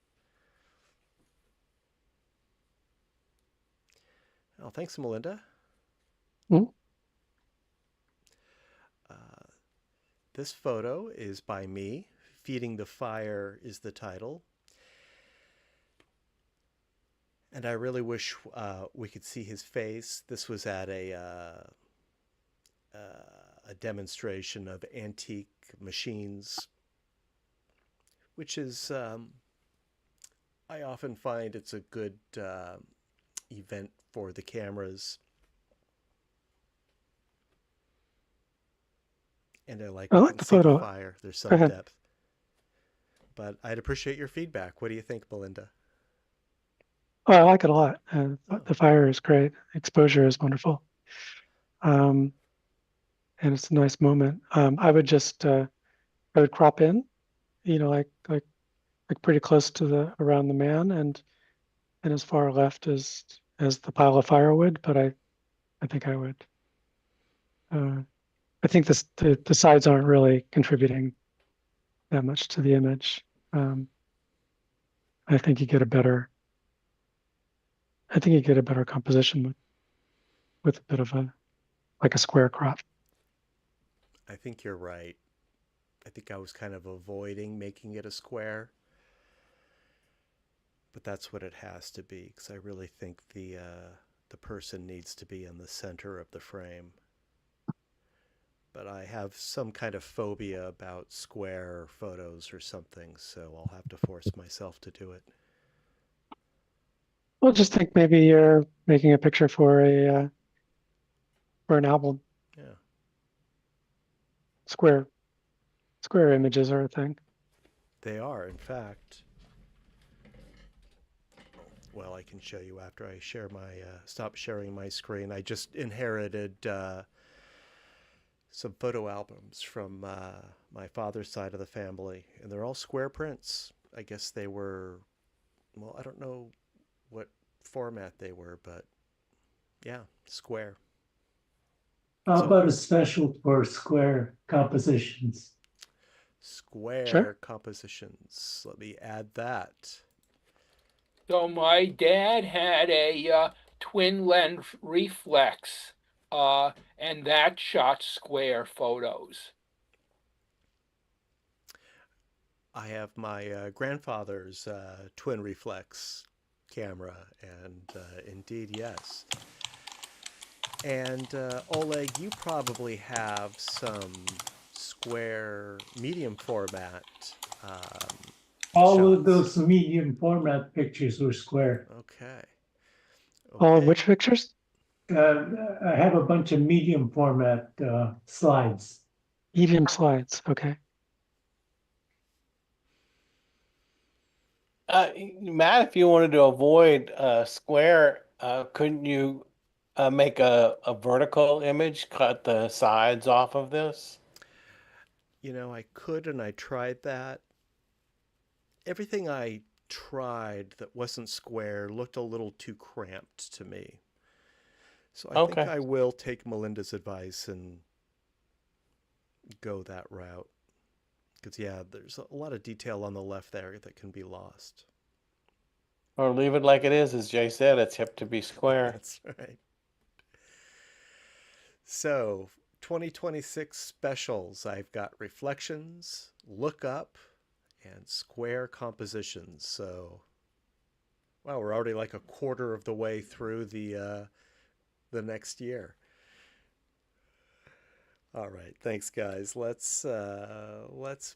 Oh, thanks, Melinda. Mm-hmm. This photo is by me. Feeding the Fire is the title. And I really wish we could see his face. This was at a demonstration of antique machines, which is, I often find it's a good event for the cameras. And I like the photo. Fire. There's some depth. But I'd appreciate your feedback. What do you think, Melinda? Oh, I like it a lot. The fire is great. Exposure is wonderful. And it's a nice moment. I would just I would crop in, like pretty close to around the man, and as far left as the pile of firewood. But I think I would. I think the sides aren't really contributing that much to the image. I think you get a better composition with a bit of a square crop. I think you're right. I think I was kind of avoiding making it a square, but that's what it has to be, because I really think the person needs to be in the center of the frame. But I have some kind of phobia about square photos or something, so I'll have to force myself to do it. Well, just think maybe you're making a picture for an album. Yeah. Square images are a thing. They are, in fact. Well, I can show you after I share stop sharing my screen. I just inherited some photo albums from my father's side of the family, and they're all square prints. I guess they were, well, I don't know what format they were, but yeah, square. How about a special for square compositions? square compositions. Let me add that. So my dad had a twin lens reflex, and that shot square photos. I have my grandfather's twin reflex camera, and indeed, yes. And Oleg, you probably have some square medium format. All shots. of those medium format pictures were square. Okay. All of which pictures? I have a bunch of medium format slides. Medium slides. Okay. Matt, if you wanted to avoid square, couldn't you make a vertical image, cut the sides off of this? You know, I could, and I tried that. Everything I tried that wasn't square looked a little too cramped to me. So I think I will take Melinda's advice and go that route. Because, yeah, there's a lot of detail on the left there that can be lost. Or leave it like it is, as Jay said, it's hip to be square. That's right. So, 2026 specials. I've got reflections, look up, and square compositions. So, wow, we're already like a quarter of the way through the next year. All right, thanks, guys. Let's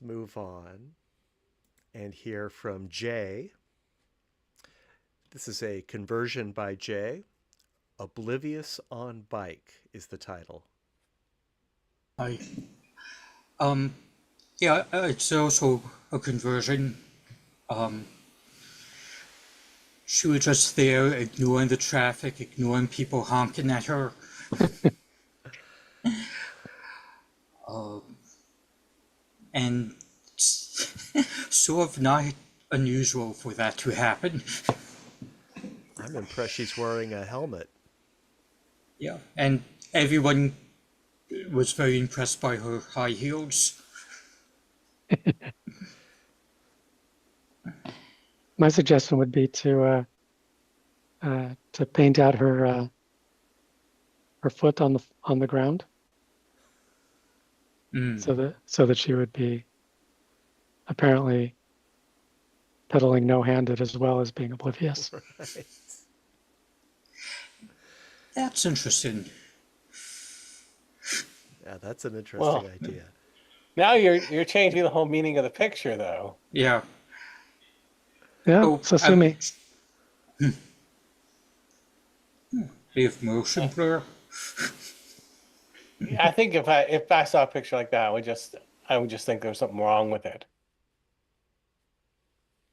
move on and hear from Jay. This is a conversion by Jay. Oblivious on Bike is the title. Yeah, it's also a conversion. She was just there ignoring the traffic, ignoring people honking at her. And sort of not unusual for that to happen. I'm impressed she's wearing a helmet. Yeah, and everyone was very impressed by her high heels. My suggestion would be to paint out her foot on the ground, so that she would be apparently pedaling no-handed as well as being oblivious. Right. That's interesting. Yeah, that's an interesting idea. Now you're changing the whole meaning of the picture, though. Yeah. Yeah, Oh, so sue me. Bit of motion blur. I think if I saw a picture like that, I would just think there was something wrong with it.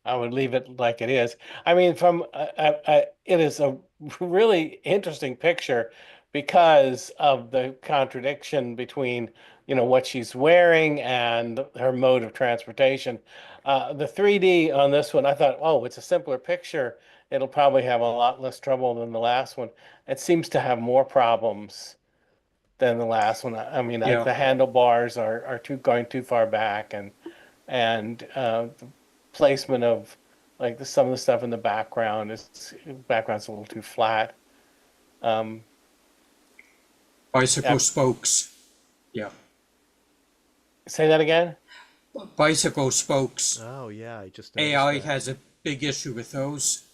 I would leave it like it is. I mean, it is a really interesting picture because of the contradiction between, what she's wearing and her mode of transportation. The 3D on this one, I thought, oh, it's a simpler picture. It'll probably have a lot less trouble than the last one. It seems to have more problems than the last one. I mean, Yeah. the handlebars are going too far back, and the placement of some of the stuff in the background's a little too flat. Bicycle spokes. Yeah. Say that again? Bicycle spokes. Oh, yeah, I just noticed AI that. has a big issue with those.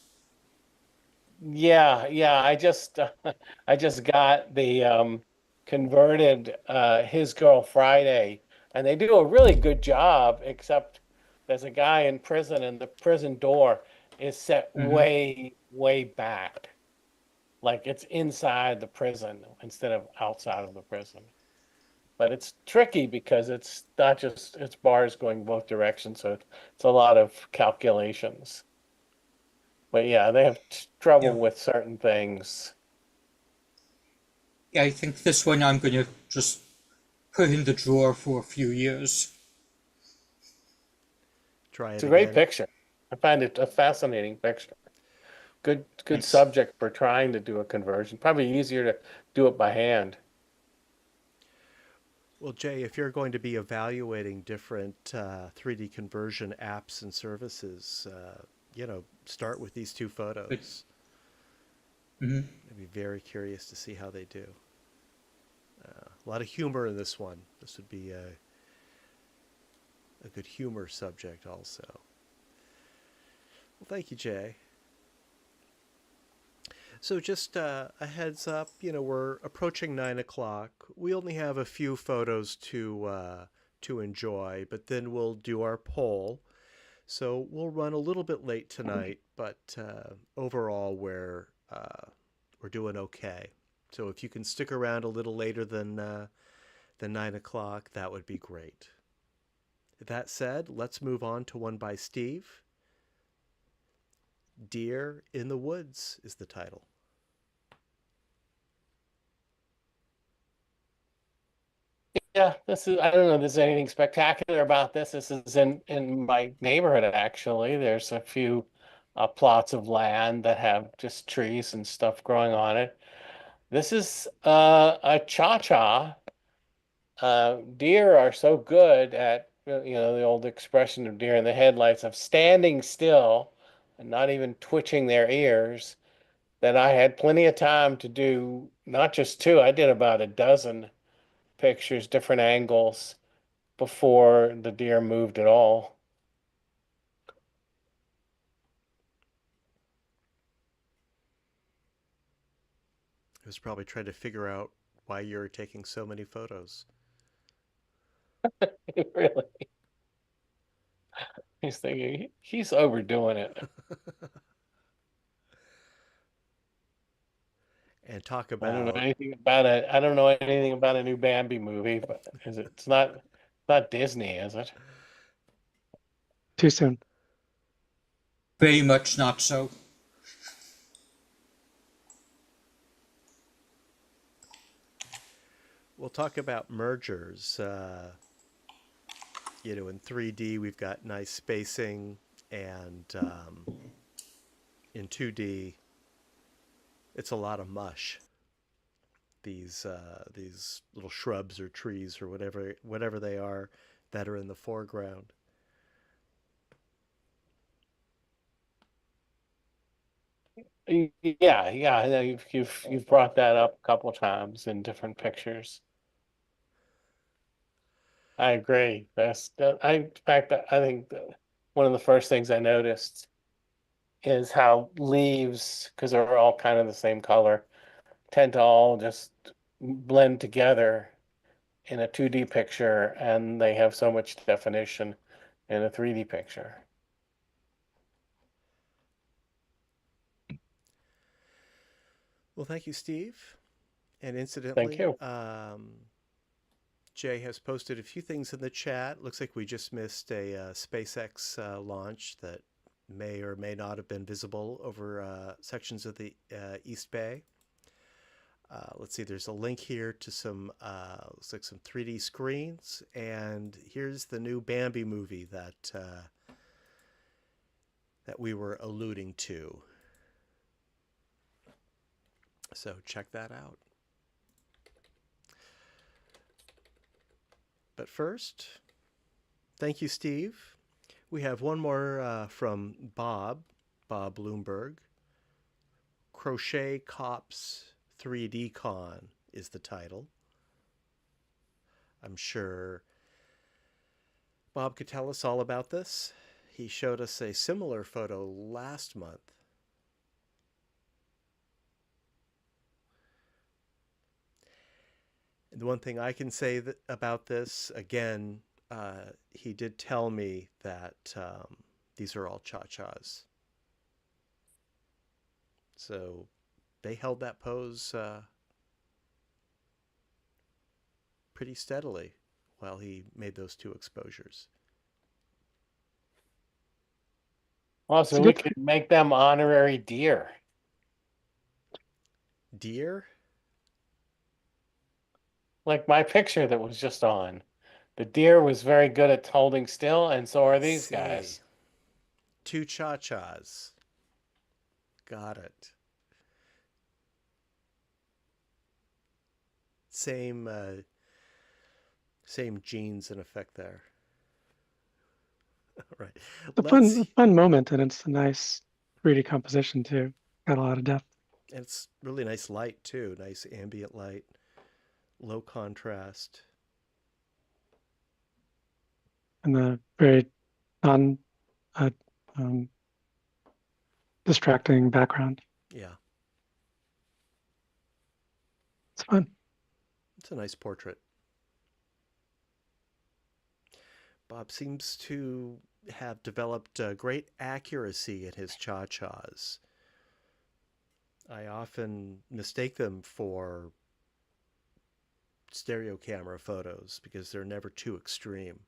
Yeah. I just got the converted His Girl Friday, and they do a really good job, except there's a guy in prison and the prison door is set way back, like it's inside the prison instead of outside of the prison. But it's tricky because it's not just it's bars going both directions, so it's a lot of calculations. But yeah, they have trouble with certain things. Yeah, I think this one I'm going to just put in the drawer for a few years. Try it It's a great again. picture. I find it a fascinating picture. Good Thanks. subject for trying to do a conversion. Probably easier to do it by hand. Well, Jay, if you're going to be evaluating different 3D conversion apps and services, start with these two photos. Mhm. I'd be very curious to see how they do. A lot of humor in this one. This would be a good humor subject also. Well, thank you, Jay. So just a heads up, we're approaching 9 o'clock. We only have a few photos to enjoy, but then we'll do our poll. So we'll run a little bit late tonight, but overall we're doing okay. So if you can stick around a little later than 9 o'clock, that would be great. That said, let's move on to one by Steve. Deer in the Woods is the title. Yeah, I don't know if there's anything spectacular about this. This is in my neighborhood, actually. There's a few plots of land that have just trees and stuff growing on it. This is a cha-cha. Deer are so good at, the old expression of deer in the headlights of standing still and not even twitching their ears, that I had plenty of time to do not just two, I did about a dozen pictures, different angles, before the deer moved at all. I was probably trying to figure out why you're taking so many photos. Really? He's thinking he's overdoing it. And talk I don't know about anything about it. I don't know anything about a new Bambi movie, but it's not Disney, is it? Too soon. Very much not so. we'll talk about mergers. In 3D we've got nice spacing, and in 2D it's a lot of mush. These little shrubs or trees or whatever they are that are in the foreground. Yeah, I know you've brought that up a couple times in different pictures. I agree. In fact, I think one of the first things I noticed is how leaves, because they're all kind of the same color, tend to all just blend together in a 2D picture, and they have so much definition in a 3D picture. Well, thank you, Steve. And Thank incidentally, you. Jay has posted a few things in the chat. Looks like we just missed a SpaceX launch that may or may not have been visible over sections of the East Bay. Let's see, there's a link here to some, looks like some 3D screens. And here's the new Bambi movie that we were alluding to. So check that out. But first, thank you, Steve. We have one more from Bob Bloomberg. Crochet Cops 3D Con is the title. I'm sure Bob could tell us all about this. He showed us a similar photo last month. And the one thing I can say about this, again, he did tell me that these are all cha-chas. So they held that pose pretty steadily while he made those two exposures. Also, we could make them honorary deer. Deer? Like my picture that was just on. The deer was very good at holding still, and so are these guys. Two cha-chas. Got it. Same same genes in effect there. Right. It's a fun moment, and it's a nice 3D composition too. Got a lot of depth. And it's really nice light too. Nice ambient light, low contrast. And the very non distracting background. Yeah. It's fun. It's a nice portrait. Bob seems to have developed great accuracy in his cha-chas. I often mistake them for stereo camera photos because they're never too extreme.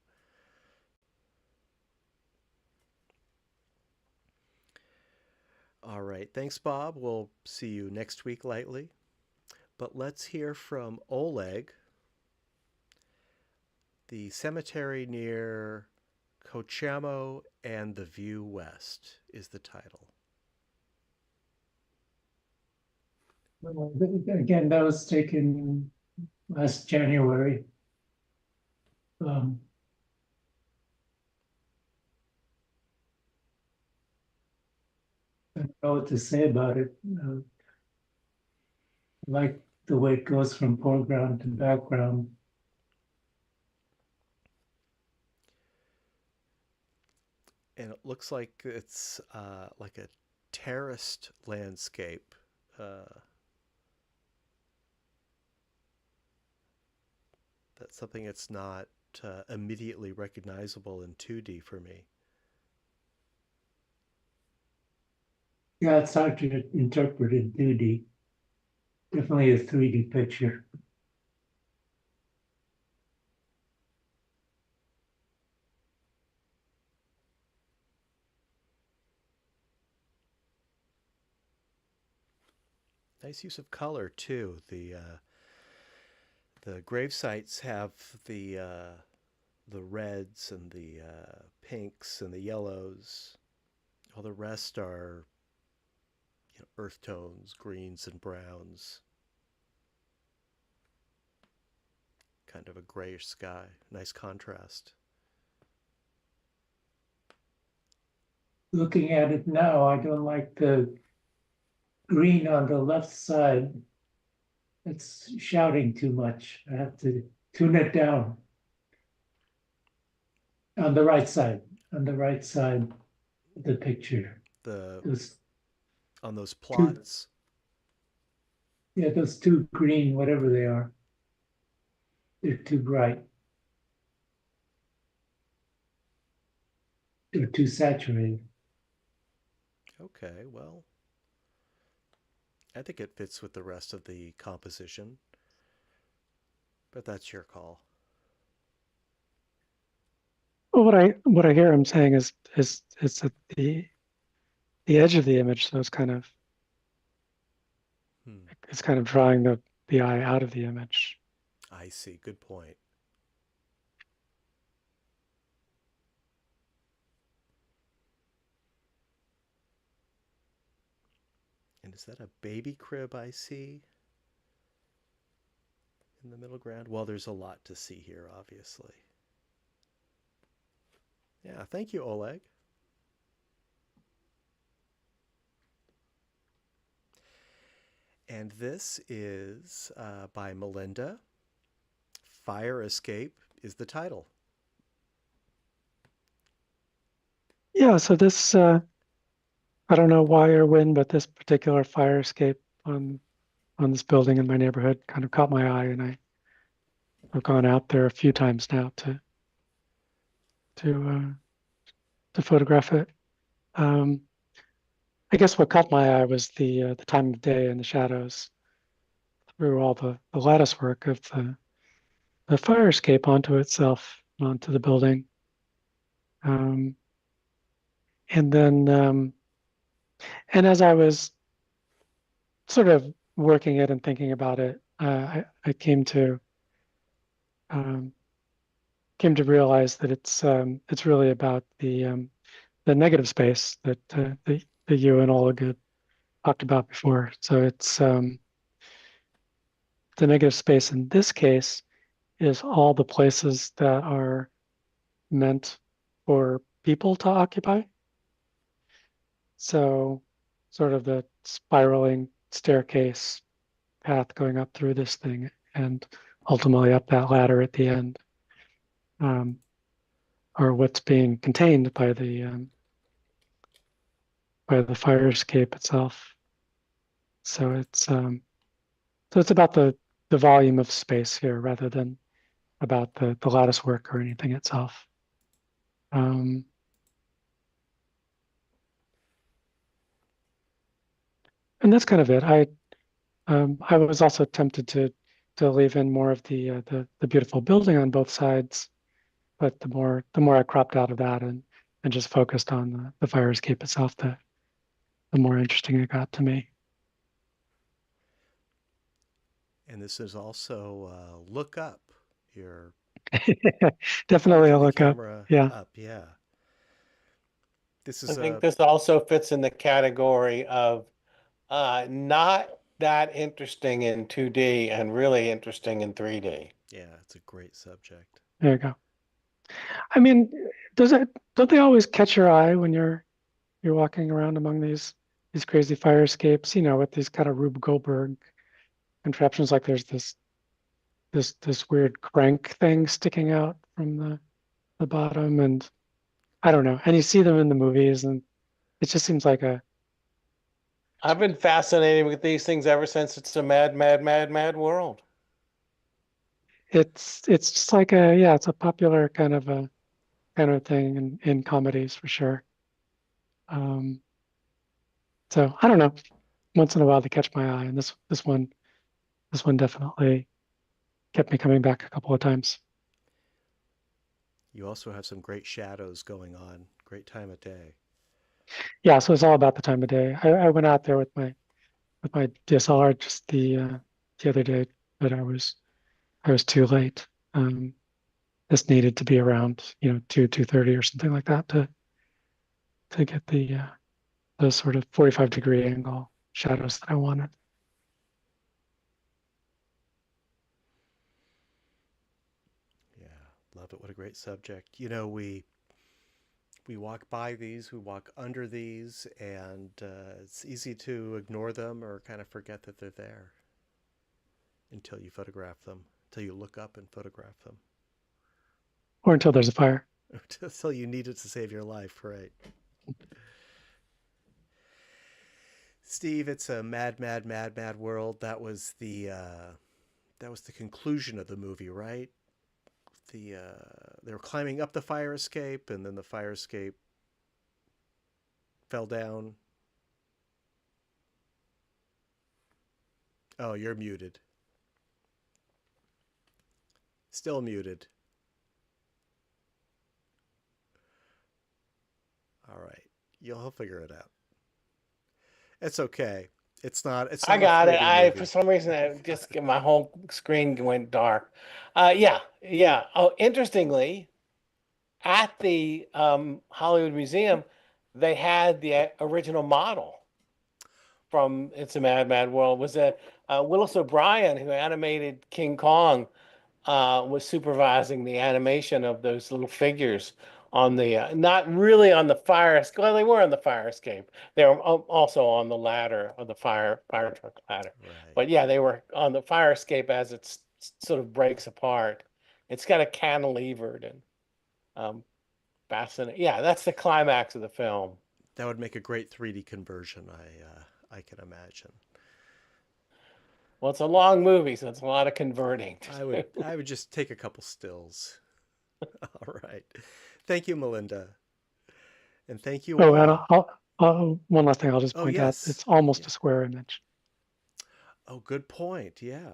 All right. Thanks, Bob. We'll see you next week, Lightly. But let's hear from Oleg. The cemetery near Kochamo and the View West is the title. Again, that was taken last January. I don't know what to say about it. I like the way it goes from foreground to background. And it looks like it's like a terraced landscape. That's something that's not immediately recognizable in 2D for me. Yeah, it's hard to interpret in 2D. Definitely a 3D picture. Nice use of color too. The grave sites have the reds and the pinks and the yellows. All the rest are, you know, earth tones, greens and browns. Kind of a grayish sky. Nice contrast. Looking at it now, I don't like the green on the left side. It's shouting too much. I have to tune it down. On the right side of the picture. On those plots. Yeah, those two green, whatever they are. They're too bright. They're too saturated. Okay, well, I think it fits with the rest of the composition, but that's your call. Well, what I hear him saying is at the edge of the image, so it's kind of drawing the eye out of the image. I see. Good point. And is that a baby crib I see in the middle ground? Well, there's a lot to see here, obviously. Yeah, thank you, Oleg. And this is by Melinda. Fire Escape is the title. Yeah, so this, I don't know why or when, but this particular fire escape on this building in my neighborhood kind of caught my eye, and I've gone out there a few times now to photograph it. I guess what caught my eye was the time of day and the shadows through all the lattice work of the fire escape onto itself, onto the building. And then, and as I was sort of working it and thinking about it, I came to realize that it's really about the negative space that you and Oleg had talked about before. So it's the negative space in this case is all the places that are meant for people to occupy. So sort of the spiraling staircase path going up through this thing and ultimately up that ladder at the end, are what's being contained by the fire escape itself. So it's about the volume of space here rather than about the lattice work or anything itself. And that's kind of it. I was also tempted to leave in more of the beautiful building on both sides, but the more I cropped out of that and just focused on the fire escape itself, the more interesting it got to me. And this is also look up. You're definitely a look up. Yeah. Yeah. This is. I think this also fits in the category of not that interesting in 2D and really interesting in 3D. Yeah, it's a great subject. There you go. I mean, don't they always catch your eye when you're walking around among these crazy fire escapes, with these kind of Rube Goldberg contraptions, like there's this weird crank thing sticking out from the bottom, and I don't know. And you see them in the movies, and it just seems like I've been fascinated with these things ever since it's a mad, mad, mad, mad world. It's just like it's a popular kind of thing in comedies for sure. So I don't know. Once in a while they catch my eye, and this one definitely kept me coming back a couple of times. You also have some great shadows going on. Great time of day. Yeah, so it's all about the time of day. I went out there with my DSLR just the other day, but I was too late. This needed to be around 2:30 or something like that to get the sort of 45-degree angle shadows that I wanted. Yeah, love it. What a great subject. We walk by these, we walk under these, and it's easy to ignore them or kind of forget that they're there until you photograph them, until you look up and photograph them. Or until there's a fire. Until you need it to save your life, right? Steve, it's a mad, mad, mad, mad world. That was the conclusion of the movie, right? They were climbing up the fire escape, and then the fire escape fell down. Oh, you're muted. Still muted. All right. You'll figure it out. It's okay. It's not I got it. movie. For some reason, my whole screen went dark. Yeah. Oh, interestingly, at the Hollywood Museum, they had the original model from It's a Mad, Mad World. Was that Willis O'Brien, who animated King Kong, was supervising the animation of those little figures on the not really on the fire escape. Well, they were on the fire escape. They were also on the ladder of the fire truck ladder. Right. But yeah, they were on the fire escape as it sort of breaks apart. It's kind of cantilevered and fascinating. Yeah, that's the climax of the film. That would make a great 3D conversion. I can imagine. Well, it's a long movie, so it's a lot of converting. I would just take a couple stills. All right. Thank you, Melinda. And thank you. Oh, and one last thing I'll just point out. It's almost a square image. Oh, good point. Yeah.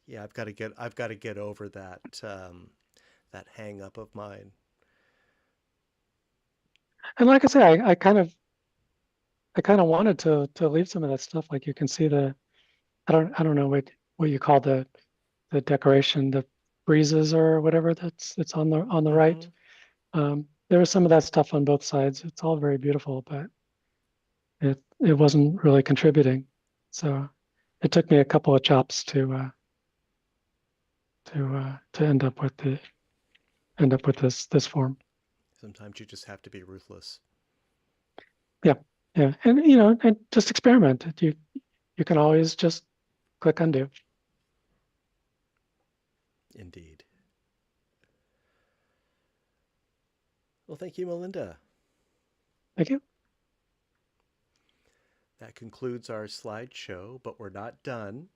Yeah, I've got to get over that that hang up of mine. And like I say, I kind of wanted to leave some of that stuff. Like you can see I don't know what you call the decoration, the breezes or whatever that's on the right. There was some of that stuff on both sides. It's all very beautiful, but it wasn't really contributing. So it took me a couple of chops to end up with this form. Sometimes you just have to be ruthless. Yeah, and and just experiment. You can always just click undo. Indeed. Well, thank you, Melinda. Thank you. That concludes our slideshow, but we're not done.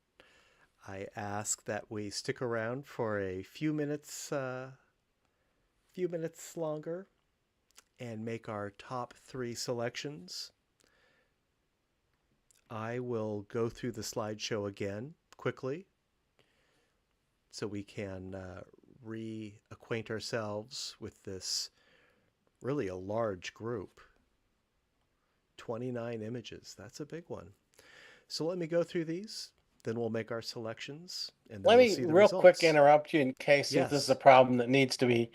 I ask that we stick around for a few minutes longer and make our top 3 selections. I will go through the slideshow again quickly so we can reacquaint ourselves with this really a large group. 29 images, that's a big one. So let me go through these, then we'll make our selections, and then Let we'll me see the real results. quick interrupt you in case if this is a problem that needs to be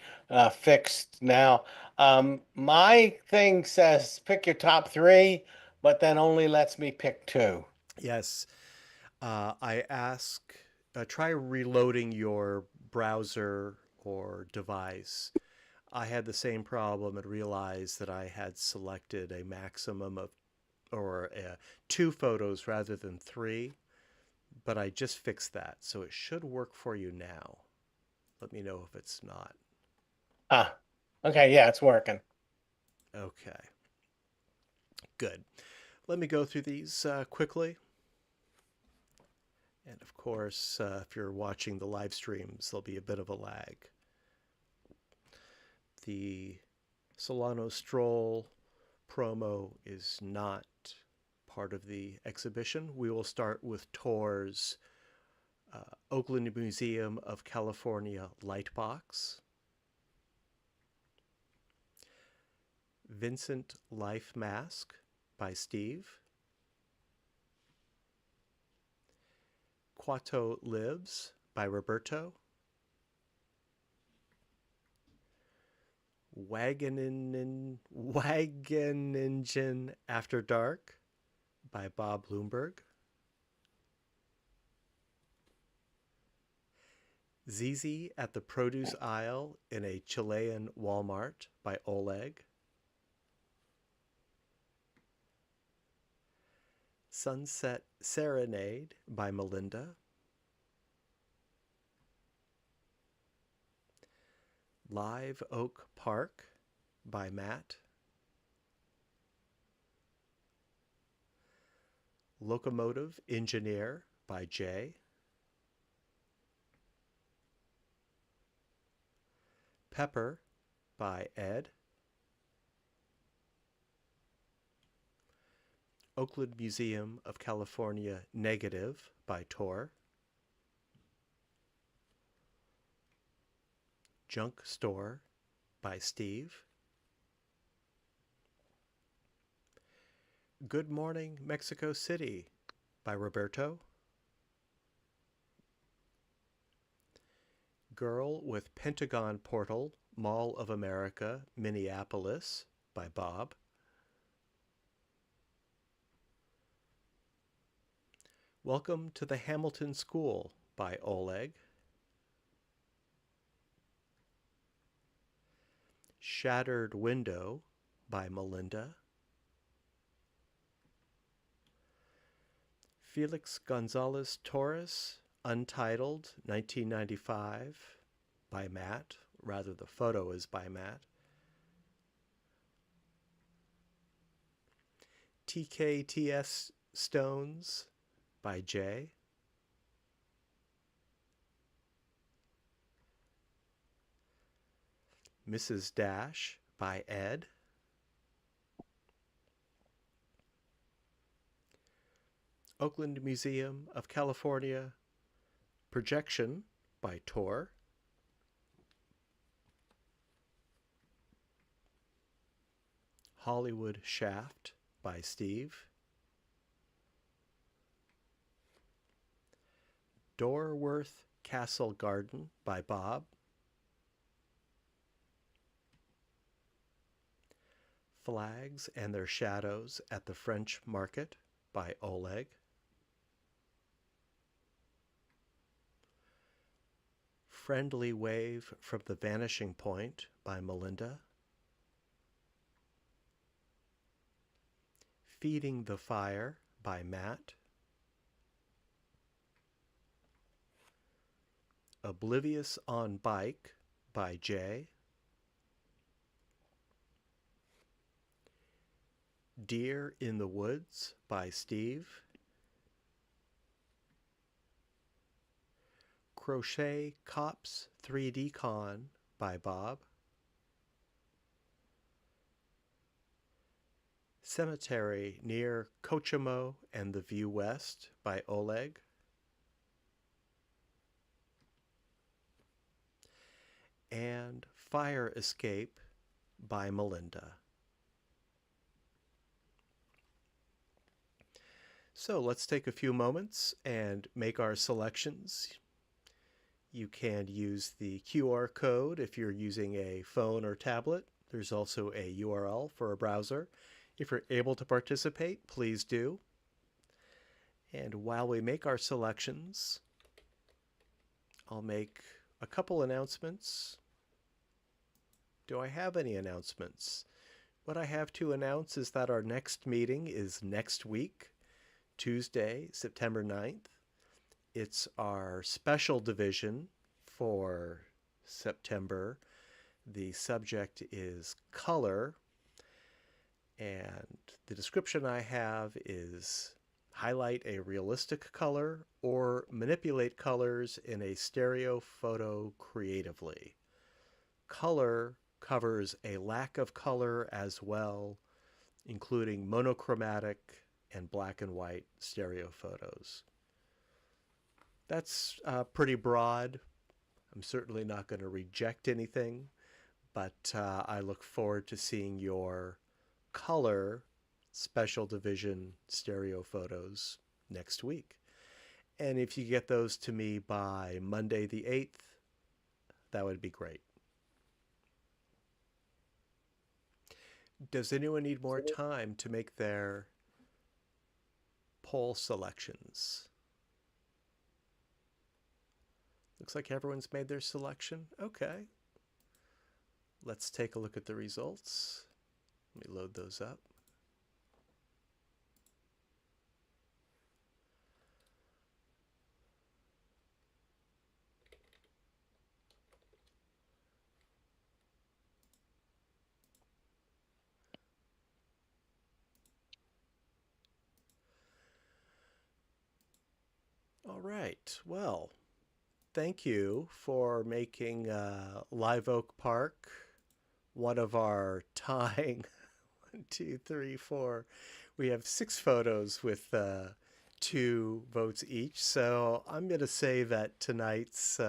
fixed now. My thing says pick your top 3, but then only lets me pick 2. Yes. I ask, try reloading your browser or device. I had the same problem and realized that I had selected a maximum of, or 2 photos rather than 3, but I just fixed that. So it should work for you now. Let me know if it's not. Ah, okay, yeah, it's working. Okay. Good. Let me go through these quickly. And of course, if you're watching the live streams, there'll be a bit of a lag. The Solano Stroll promo is not part of the exhibition. We will start with Tor's Oakland Museum of California Lightbox. Vincent Life Mask by Steve. Quato Lives by Roberto. Wagon Engine After Dark by Bob Bloomberg. Zizi at the Produce Aisle in a Chilean Walmart by Oleg. Sunset Serenade by Melinda. Live Oak Park by Matt. Locomotive Engineer by Jay. Pepper by Ed. Oakland Museum of California Negative by Tor. Junk Store by Steve. Good Morning Mexico City by Roberto. Girl with Pentagon Portal, Mall of America, Minneapolis by Bob. Welcome to the Hamilton School by Oleg. Shattered Window by Melinda. Felix Gonzalez Torres, Untitled, 1995 by Matt. Rather, the photo is by Matt. TKTS Stones by Jay. Mrs. Dash by Ed. Oakland Museum of California Projection by Tor. Hollywood Shaft by Steve. Dorworth Castle Garden by Bob. Flags and Their Shadows at the French Market by Oleg. Friendly Wave from the Vanishing Point by Melinda. Feeding the Fire by Matt. Oblivious on Bike by Jay. Deer in the Woods by Steve. Crochet Cops 3D Con by Bob. Cemetery near Kochamo and the View West by Oleg. And Fire Escape by Melinda. So let's take a few moments and make our selections. You can use the QR code if you're using a phone or tablet. There's also a URL for a browser. If you're able to participate, please do. And while we make our selections, I'll make a couple announcements. Do I have any announcements? What I have to announce is that our next meeting is next week, Tuesday, September 9th. It's our special division for September. The subject is color, and the description I have is highlight a realistic color or manipulate colors in a stereo photo creatively. Color covers a lack of color as well, including monochromatic and black and white stereo photos. That's pretty broad. I'm certainly not going to reject anything, but I look forward to seeing your color special division stereo photos next week. And if you get those to me by Monday the 8th, that would be great. Does anyone need more time to make their poll selections? Looks like everyone's made their selection. Okay. Let's take a look at the results. Let me load those up. All right. Well, thank you for making Live Oak Park one of our tying 1, 2, 3, 4. We have 6 photos with 2 votes each. So I'm going to say that tonight's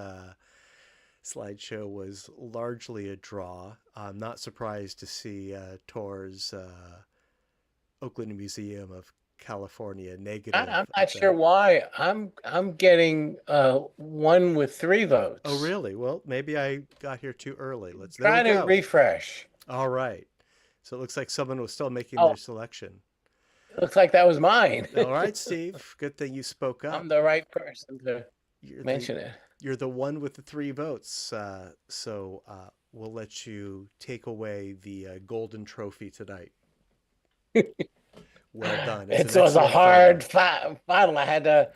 slideshow was largely a draw. I'm not surprised to see Tor's Oakland Museum of California negative. I'm not sure why. I'm getting 1 with 3 votes. Oh, really? Well, maybe I got here too early. Let's try to refresh. All right. So it looks like someone was still making their selection. It looks like that was mine. All right, Steve. Good thing you spoke up. I'm the right person to mention it. You're the one with the 3 votes. So we'll let you take away the golden trophy tonight. Well done. It was a hard battle. I had to,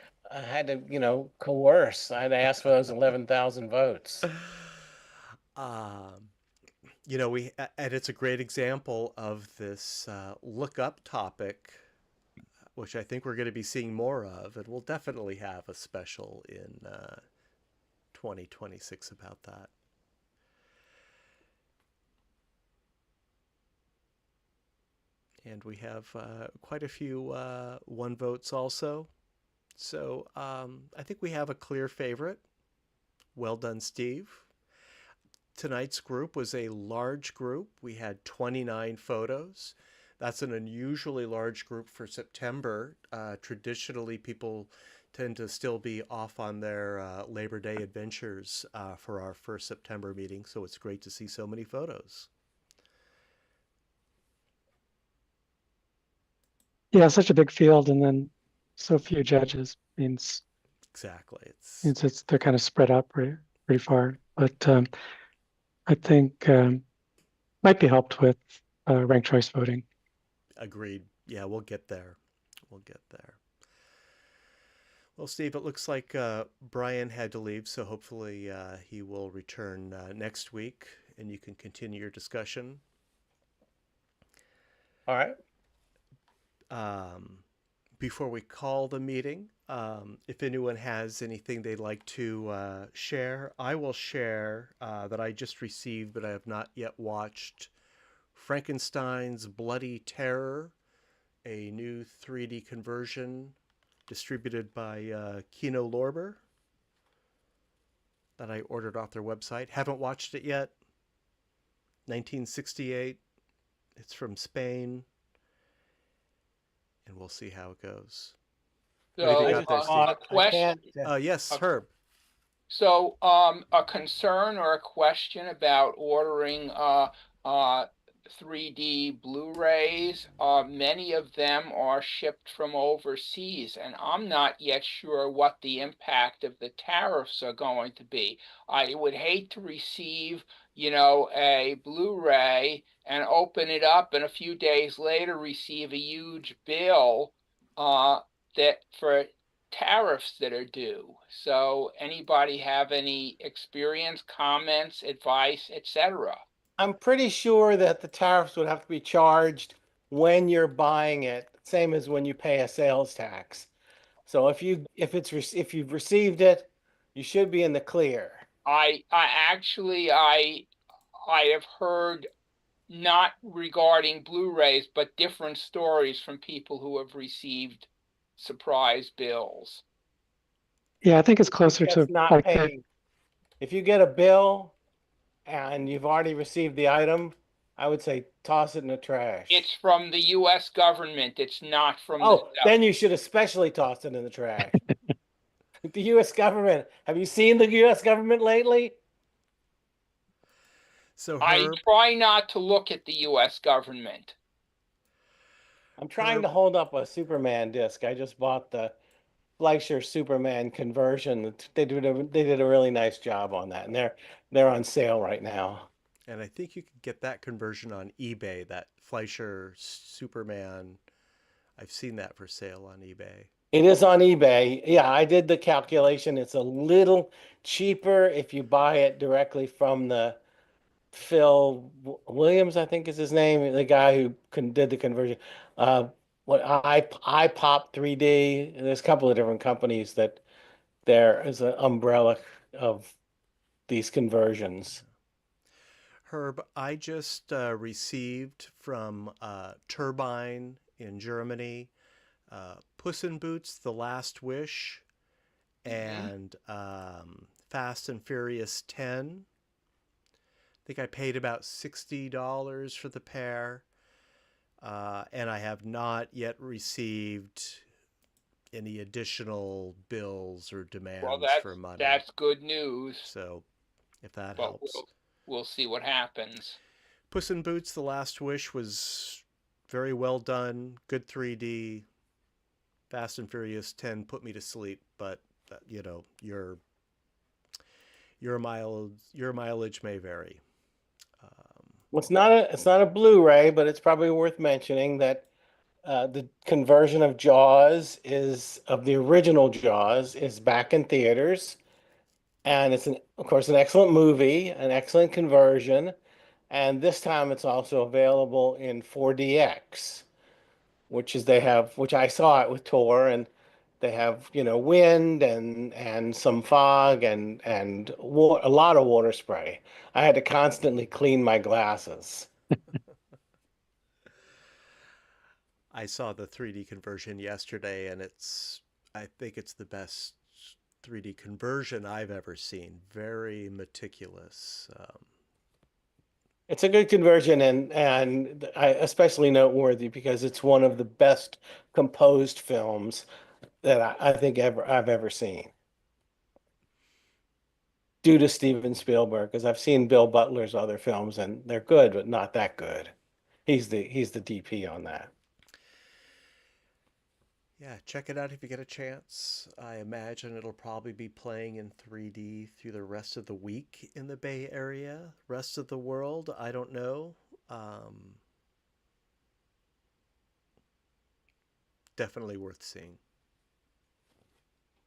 coerce. I had to ask for those 11,000 votes. And it's a great example of this look up topic, which I think we're going to be seeing more of, and we'll definitely have a special in 2026 about that. And we have quite a few 1 votes also. So I think we have a clear favorite. Well done, Steve. Tonight's group was a large group. We had 29 photos. That's an unusually large group for September. Traditionally, people tend to still be off on their Labor Day adventures for our first September meeting. So it's great to see so many photos. Yeah, such a big field and then so few judges means exactly they're kind of spread out, right? pretty far. But I think might be helped with ranked choice voting. Agreed. Yeah, we'll get there. We'll get there. Well, Steve, it looks like Brian had to leave, so hopefully he will return next week and you can continue your discussion. All right. Before we call the meeting, if anyone has anything they'd like to share, I will share that I just received, but I have not yet watched, Frankenstein's Bloody Terror, a new 3D conversion distributed by Kino Lorber that I ordered off their website. Haven't watched it yet. 1968. It's from Spain. And we'll see how it goes. So, What do you got there, Steve? a question. Yes, Herb. So, a concern or a question about ordering 3D Blu-rays. Many of them are shipped from overseas, and I'm not yet sure what the impact of the tariffs are going to be. I would hate to receive, a Blu-ray and open it up, and a few days later receive a huge bill that for tariffs that are due. So, anybody have any experience, comments, advice, etc.? I'm pretty sure that the tariffs would have to be charged when you're buying it, same as when you pay a sales tax. So if you've received it, you should be in the clear. I have heard, not regarding Blu-rays, but different stories from people who have received surprise bills. Yeah, I think it's closer to It's not like paying. If you get a bill and you've already received the item, I would say toss it in the trash. It's from the U.S. government. It's not from then you should especially toss it in the trash. The U.S. government. Have you seen the U.S. government lately? So I try not to look at the U.S. government. I'm trying to hold up a Superman disc. I just bought the Fleischer Superman conversion. They did a really nice job on that, and they're on sale right now. And I think you can get that conversion on eBay, that Fleischer Superman. I've seen that for sale on eBay. It is on eBay. Yeah, I did the calculation. It's a little cheaper if you buy it directly from the Phil Williams, I think is his name, the guy who did the conversion. What iPop 3D. There's a couple of different companies that there is an umbrella of these conversions. Herb, I just received from Turbine in Germany, Puss in Boots: The Last Wish, and Fast and Furious 10. I think I paid about $60 for the pair, and I have not yet received any additional bills or demands for money. That's good news. So, if that helps. We'll see what happens. Puss in Boots: The Last Wish was very well done, good 3D. Fast and Furious 10 put me to sleep, but your mileage may vary. Well, it's not a Blu-ray, but it's probably worth mentioning that the conversion of Jaws of the original Jaws is back in theaters, and it's of course an excellent movie, an excellent conversion, and this time it's also available in 4DX, which I saw it with Tor, and they have wind and some fog and a lot of water spray. I had to constantly clean my glasses. I saw the 3D conversion yesterday, and I think it's the best 3D conversion I've ever seen. Very meticulous. It's a good conversion, and especially noteworthy because it's one of the best composed films that I think I've ever seen. Due to Steven Spielberg, because I've seen Bill Butler's other films and they're good, but not that good. He's the DP on that. Yeah, check it out if you get a chance. I imagine it'll probably be playing in 3D through the rest of the week in the Bay Area. Rest of the world, I don't know. Definitely worth seeing.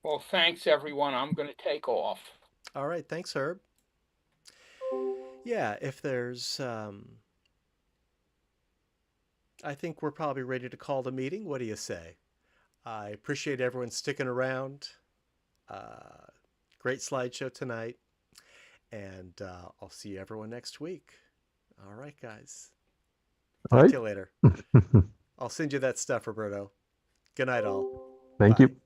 Well, thanks everyone. I'm going to take off. All right, thanks, Herb. Yeah, if there's, I think we're probably ready to call the meeting. What do you say? I appreciate everyone sticking around. Great slideshow tonight. And I'll see everyone next week. All right, guys. Talk to you later. I'll send you that stuff, Roberto. Good night, all. Thank Bye. you.